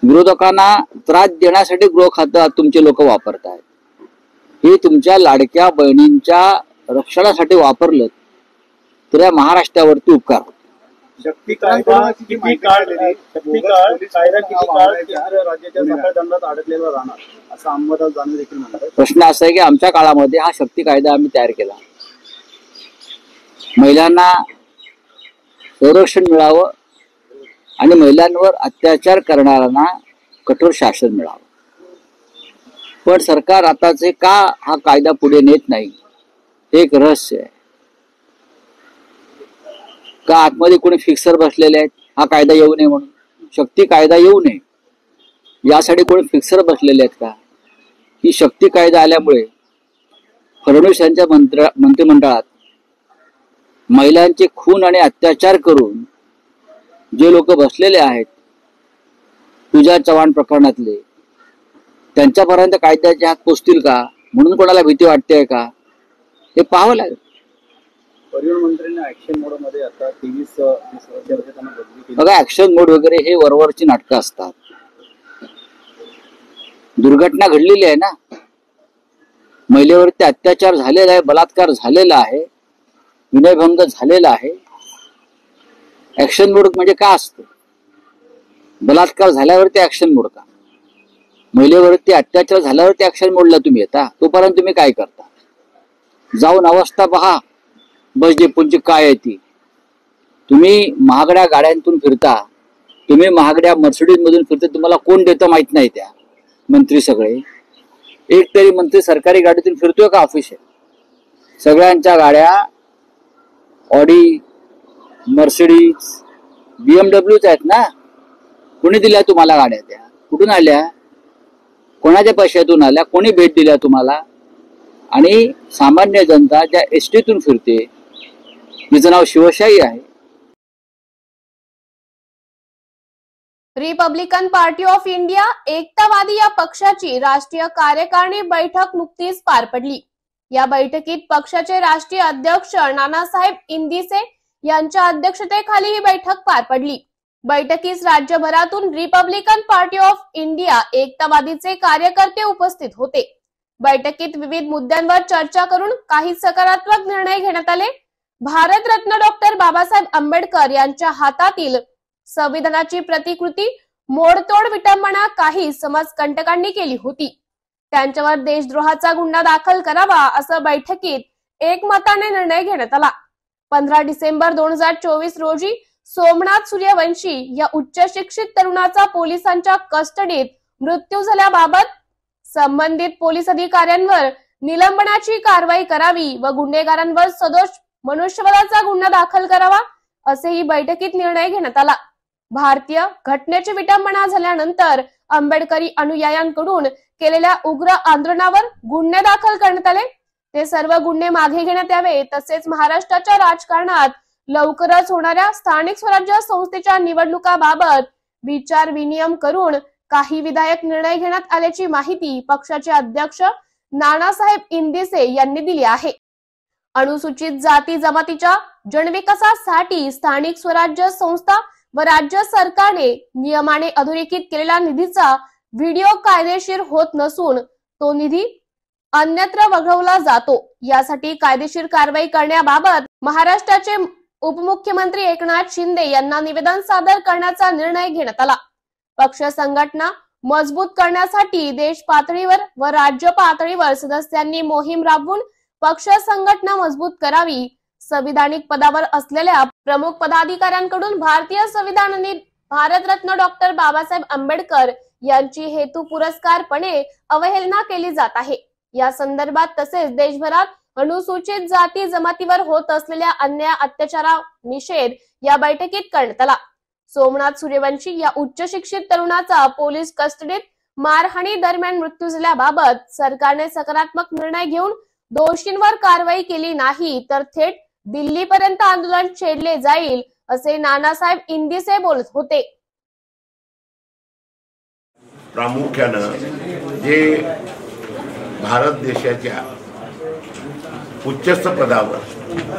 विरोधकांना त्रास देण्यासाठी गृह खातं तुमचे लोक वापरतायत. हे तुमच्या लाडक्या बहिणींच्या रक्षणासाठी वापरलं तर या महाराष्ट्रावरती उपकार होतो. शक्ती कायदा किती काळ राज्याच्या सकाळ दंडात अडकलेला राहणार असं अंमलात जाणं देखील म्हणतात. प्रश्न असा आहे की आमच्या काळामध्ये हा शक्ती कायदा आम्ही तयार केला, महिलांना संरक्षण मिळावं आणि महिलांवर अत्याचार करणाऱ्यांना कठोर शासन मिळावं. पण सरकार आताचे का हा कायदा पुढे नेत नाही हे एक रहस्य आहे. का आतमध्ये कोणी फिक्सर बसलेले आहेत, हा कायदा येऊ नये म्हणून, शक्ती कायदा येऊ नये यासाठी कोणी फिक्सर बसलेले आहेत का? ही शक्ती कायदा आल्यामुळे फडणवीस यांच्या मंत्रिमंडळात महिलांचे खून आणि अत्याचार करून जे लोक बसलेले आहेत, पूजा चव्हाण प्रकरणातले, त्यांच्यापर्यंत कायद्याचे हात पोचतील का म्हणून कोणाला भीती वाटते का हे पाहावं लागेल. परिवहन मंत्र्यांनी ऍक्शन मोड मध्ये आता 23 त्यांना बदली केली. बघा, ऍक्शन मोड वगैरे हे वरवरची नाटकं असतात. दुर्घटना घडलेली आहे ना, महिलेवरती अत्याचार झालेला आहे, बलात्कार झालेला आहे, विनयभंग झालेला आहे. ऍक्शन मोड म्हणजे काय असतं? बलात्कार झाल्यावरती ऍक्शन मोड का? महिलेवरती अत्याचार झाल्यावरती ऍक्शन मोडला तुम्ही येता, तोपर्यंत तुम्ही काय करता? जाऊन अवस्था पहा बस डेपोची काय आहे ती. तुम्ही महागड्या गाड्यांतून फिरता, तुम्ही महागड्या मर्सिडीज मधून फिरता, तुम्हाला कोण देतं माहित नाही. त्या मंत्री सगळे, एक तरी मंत्री सरकारी गाडीतून फिरतोय का ऑफिस? सगळ्यांच्या गाड्या ऑडी, मर्सिडीज, BMW आहेत ना. कोणी दिल्या तुम्हाला गाड्या? त्या कुठून आल्या? कोणाच्या पैशातून आल्या? कोणी भेट दिल्या तुम्हाला? आणि सामान्य जनता ज्या एसटीतून फिरते, जिचं नाव शिवशाही आहे. रिपब्लिकन पार्टी ऑफ इंडिया एकतावादी या पक्षाची राष्ट्रीय कार्यकारिणी बैठक नुकतीच पार पडली. या बैठकीत पक्षाचे राष्ट्रीय अध्यक्ष नानासाहेब इंदिसे यांच्या अध्यक्षतेखाली ही बैठक पार पडली। बैठकीस राज्यभरातून रिपब्लिकन पार्टी ऑफ इंडिया एकतावादीचे कार्यकर्ते उपस्थित होते। बैठकीत विविध मुद्द्यांवर चर्चा करून काही सकारात्मक निर्णय घेण्यात आले। भारतरत्न डॉक्टर बाबासाहेब आंबेडकर यांच्या हातातील संविधानाची प्रतिकृती मोडतोड विटंबना काही समाजकंटकांनी केली होती, त्यांच्यावर देशद्रोहाचा गुन्हा दाखल करावा असं बैठकीत एकमताने निर्णय घेण्यात आला। 15 डिसेंबर 2024 रोजी सोमनाथ सूर्यवंशी या उच्च शिक्षित तरुणाचा पोलिसांच्या कस्टडीत मृत्यू झाल्याबाबत संबंधित पोलीस अधिकाऱ्यांवर निलंबनाची कारवाई करावी व गुन्हेगारांवर सदोष मनुष्यवधाचा गुन्हा दाखल करावा असेही बैठकीत निर्णय घेण्यात आला। भारतीय घटनेची विटंबना झाल्यानंतर आंबेडकरी अनुयायांकडून केलेल्या उग्र आंदोलनावर गुन्हे दाखल करण्यात आले। ते सर्व गुन्हे मागे घेण्यात यावे, तसेच महाराष्ट्राच्या राजकारणात लवकरच होणाऱ्या स्थानिक स्वराज्य संस्थेच्या निवडणुकाबाबत विचार विनिमय करून काही विधायक निर्णय घेण्यात आल्याची माहिती पक्षाचे अध्यक्ष नानासाहेब इंदिसे यांनी दिली आहे। अनुसूचित जाती जमातीच्या जनविकासासाठी स्थानिक स्वराज्य संस्था व राज्य सरकारने नियमाने अधोरेखित केलेल्या निधीचा व्हिडिओ कायदेशीर होत नसून तो निधी अन्यत्र वगळवला जातो, यासाठी कायदेशीर कारवाई करण्याबाबत महाराष्ट्राचे उपमुख्यमंत्री एकनाथ शिंदे यांना निवेदन सादर करण्याचा निर्णय घेण्यात आला। पक्ष संघटना मजबूत करण्यासाठी देश पातळीवर व राज्य पातळीवर सदस्यांनी मोहीम राबवून पक्ष संघटना मजबूत करावी। संविधानिक पदावर असलेल्या प्रमुख पदाधिकाऱ्यांकडून भारतीय संविधान आणि भारतरत्न डॉक्टर बाबासाहेब आंबेडकर यांची हेतू पुरस्कारपणे अवहेलना केली जात आहे। या संदर्भात तसेच देशभरात अनुसूचित जाती जमातीवर होत असलेल्या अन्याय अत्याचारा निषेध या बैठकीत करण्यात आला। सोमनाथ सूर्यवंशी या उच्च शिक्षित तरुणाचा पोलीस कस्टडीत मारहाणी दरम्यान मृत्यू झाल्याबाबत सरकारने सकारात्मक निर्णय घेऊन दोषींवर कारवाई केली नाही तर थेट दिल्लीपर्यंत आंदोलन छेडले जाईल असे नानासाहेब इंदिसे बोलत होते। प्रामुख्यानं जे भारत देशाच्या उच्चस्थ पदावर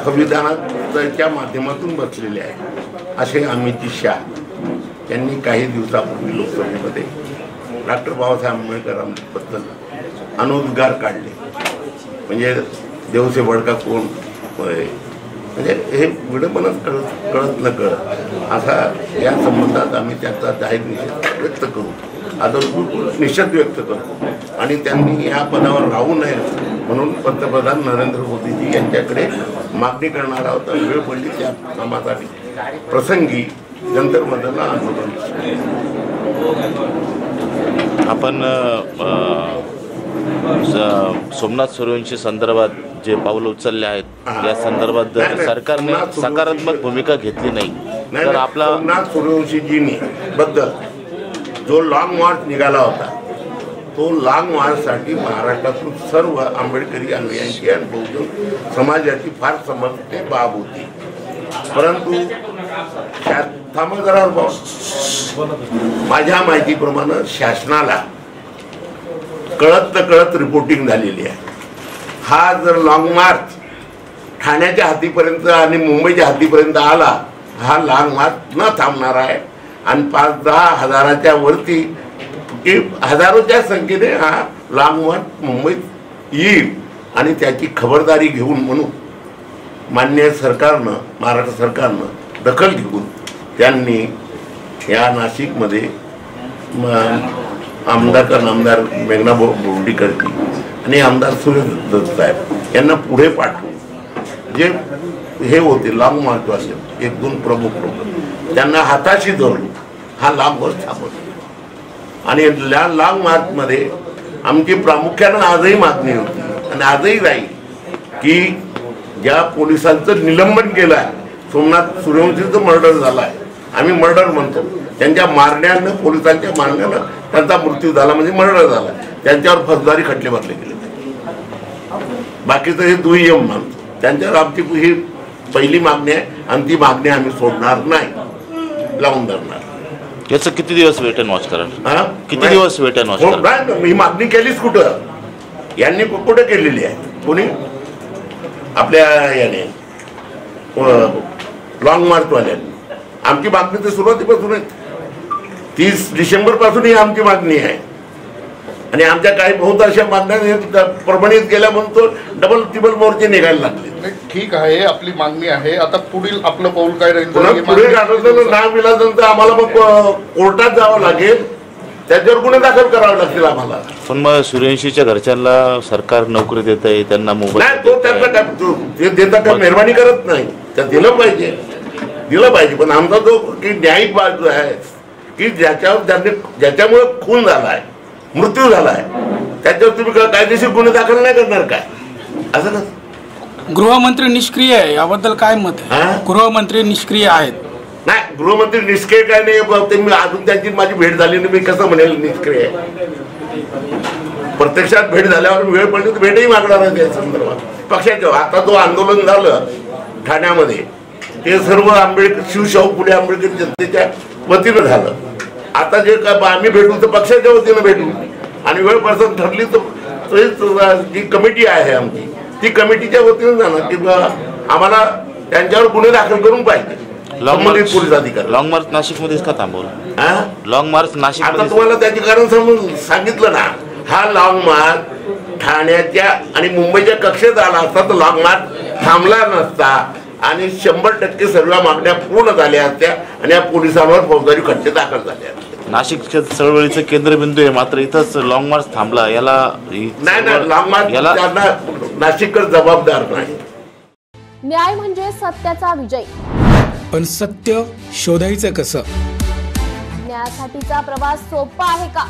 संविधानाच्या माध्यमातून बसलेले आहे असे अमित शाह यांनी काही दिवसापूर्वी लोकसभेमध्ये डॉक्टर बाबासाहेब आंबेडकरांबद्दल अनुद्गार काढले। म्हणजे देव से बडका कोण, म्हणजे हे विडंबनच कळत न कळत असा या संबंधात आम्ही त्यांचा जाहीर निषेध व्यक्त करू, निषेध व्यक्त करतो आणि त्यांनी या पदावर राहू नये म्हणून पंतप्रधान नरेंद्र मोदीजी यांच्याकडे मागणी करणार आहोत। वेळ पडली त्या कामासाठी प्रसंगी जंतर मंतरला आंदोलन आपण सोमनाथ सूर्यवंशी संदर्भात जे पाऊल उचलले आहेत या संदर्भात सरकारने सकारात्मक भूमिका घेतली नाही तर आपला सोमनाथ सूर्यवंशीजींनी बद्दल जो लॉंग मार्च निघाला होता तो लॉंग मार्चसाठी महाराष्ट्रातून सर्व आंबेडकरी अनुयायांची आणि बहुजन समाजाची फार समर्पित बाब होती। परंतु माझ्या माहितीप्रमाणे शासनाला कळत रिपोर्टिंग झालेली आहे। हा जर लॉंग मार्च ठाण्याच्या हद्दीपर्यंत आणि मुंबईच्या हद्दीपर्यंत आला, हा लॉंग मार्च न थांबणार आहे आणि 5-10 हजाराच्या वरती हजारोच्या संख्येने हा लॉंग मार्च मुंबईत येईल आणि त्याची खबरदारी घेऊन म्हणून माननीय सरकारनं, महाराष्ट्र सरकारनं दखल घेऊन त्यांनी या नाशिकमध्ये आमदार मेघना बोर्डीकरजी आणि आमदार सुरेश दत्त साहेब यांना पुढे पाठवून जे हे होते लॉंग मार्चवाले 1-2 प्रमुख लोक त्यांना हाताशी धरून हा लॉंग मार्च थांबवला आणि या लॉंग मार्चमध्ये आमची प्रामुख्यानं आजही मागणी होती आणि आजही राहील की ज्या पोलिसांचं निलंबन केलं आहे, सोमनाथ सूर्यवंशीचं मर्डर झाला आहे, आम्ही मर्डर म्हणतो, त्यांच्या मारण्यानं पोलिसांच्या मारण्यानं त्यांचा मृत्यू झाला म्हणजे मर्डर झाला, त्यांच्यावर फौजदारी खटले भरले गेले, बाकीचं हे दुय्यम मानतो। त्यांच्यावर आमची ही पहिली मागणी आहे आणि ती मागणी आम्ही सोडणार नाही, लावून धरणार। याचं किती दिवस वेट अँड वॉच कराल? किती दिवस वेट अँड वॉच कराल? ही मागणी केलीच कुठं, यांनी कुठे केलेली आहे? कोणी आपल्या याने लॉंग मार्चवाल्यांनी आमची मागणी तर सुरुवातीपासून आहे. 30 डिसेंबर पासून ही आमची मागणी आहे आणि आमच्या काही बहुत अशा मागण्या परभणीत गेल्या म्हणून तो डबल टिबल मोर्चे निघायला लागले. ठीक आहे, आपली मागणी आहे. आता पुढील आपलं पाऊल काय राहील? पुढे काढलं नाव विलाजनंतर आम्हाला मग कोर्टात जावं लागेल, त्याच्यावर गुन्हे दाखल करावे लागतील आम्हाला. पण मग सूर्यवंशीच्या घरच्यांना सरकार नोकरी देत आहे, त्यांना मोबाईल नाही, तो त्यांचा ते देता काय मेहरबानी करत नाही, त्या दिलं पाहिजे. पण आमचा जो की न्यायिक बाजू आहे की ज्याच्यामुळे खून झालाय, मृत्यू झालाय, त्याच्यावर तुम्ही कायदेशीर गुन्हे दाखल नाही करणार काय? असं का? गृहमंत्री निष्क्रिय आहे, याबद्दल काय मत आहे? गृहमंत्री निष्क्रिय आहेत. नाही, गृहमंत्री निष्क्रिय काय नाही. मी अजून त्यांची माझी भेट झाली नाही, मी कसं म्हणेल निष्क्रिय आहे? प्रत्यक्षात भेट झाल्यावर वेळ पडली तर भेटही मागणार आहे त्या संदर्भात पक्षाच्या. आता जो आंदोलन झालं ठाण्यामध्ये ते सर्व शिवशाहू फुले आंबेडकर जनतेच्या वतीनं झालं. आता जे आम्ही भेटू तर पक्षाच्या वतीनं भेटू आणि वेळ पसंत ठरली तर जी कमिटी आहे आमची ती कमिटीच्या वतीनं जाणार की आम्हाला त्यांच्यावर गुन्हे दाखल करून पाहिजे. पोलीस अधिकारी लॉंग मार्च नाशिकमध्येच का थांबवलं? लॉंग मार्च नाशिक आता तुम्हाला त्याचे कारण समजून सांगितलं ना. हा लॉंग मार्च ठाण्याच्या आणि मुंबईच्या कक्षेत आला असता तर लॉंग मार्च थांबला नसता आणि 100% सर्व मागण्या पूर्ण झाल्या असत्या आणि या पोलिसांवर फौजदारी खटले दाखल झाले असते. नाशिक चळवळीचं केंद्रबिंदू आहे, मात्र इथंच लॉंग मार्च थांबला. याला नाही, लॉंग मार्च त्यांना नाशिककर जबाबदार नाही. न्याय म्हणजे सत्याचा विजय. पण सत्य शोधायचं कसं? न्यायासाठीचा प्रवास सोपा आहे का?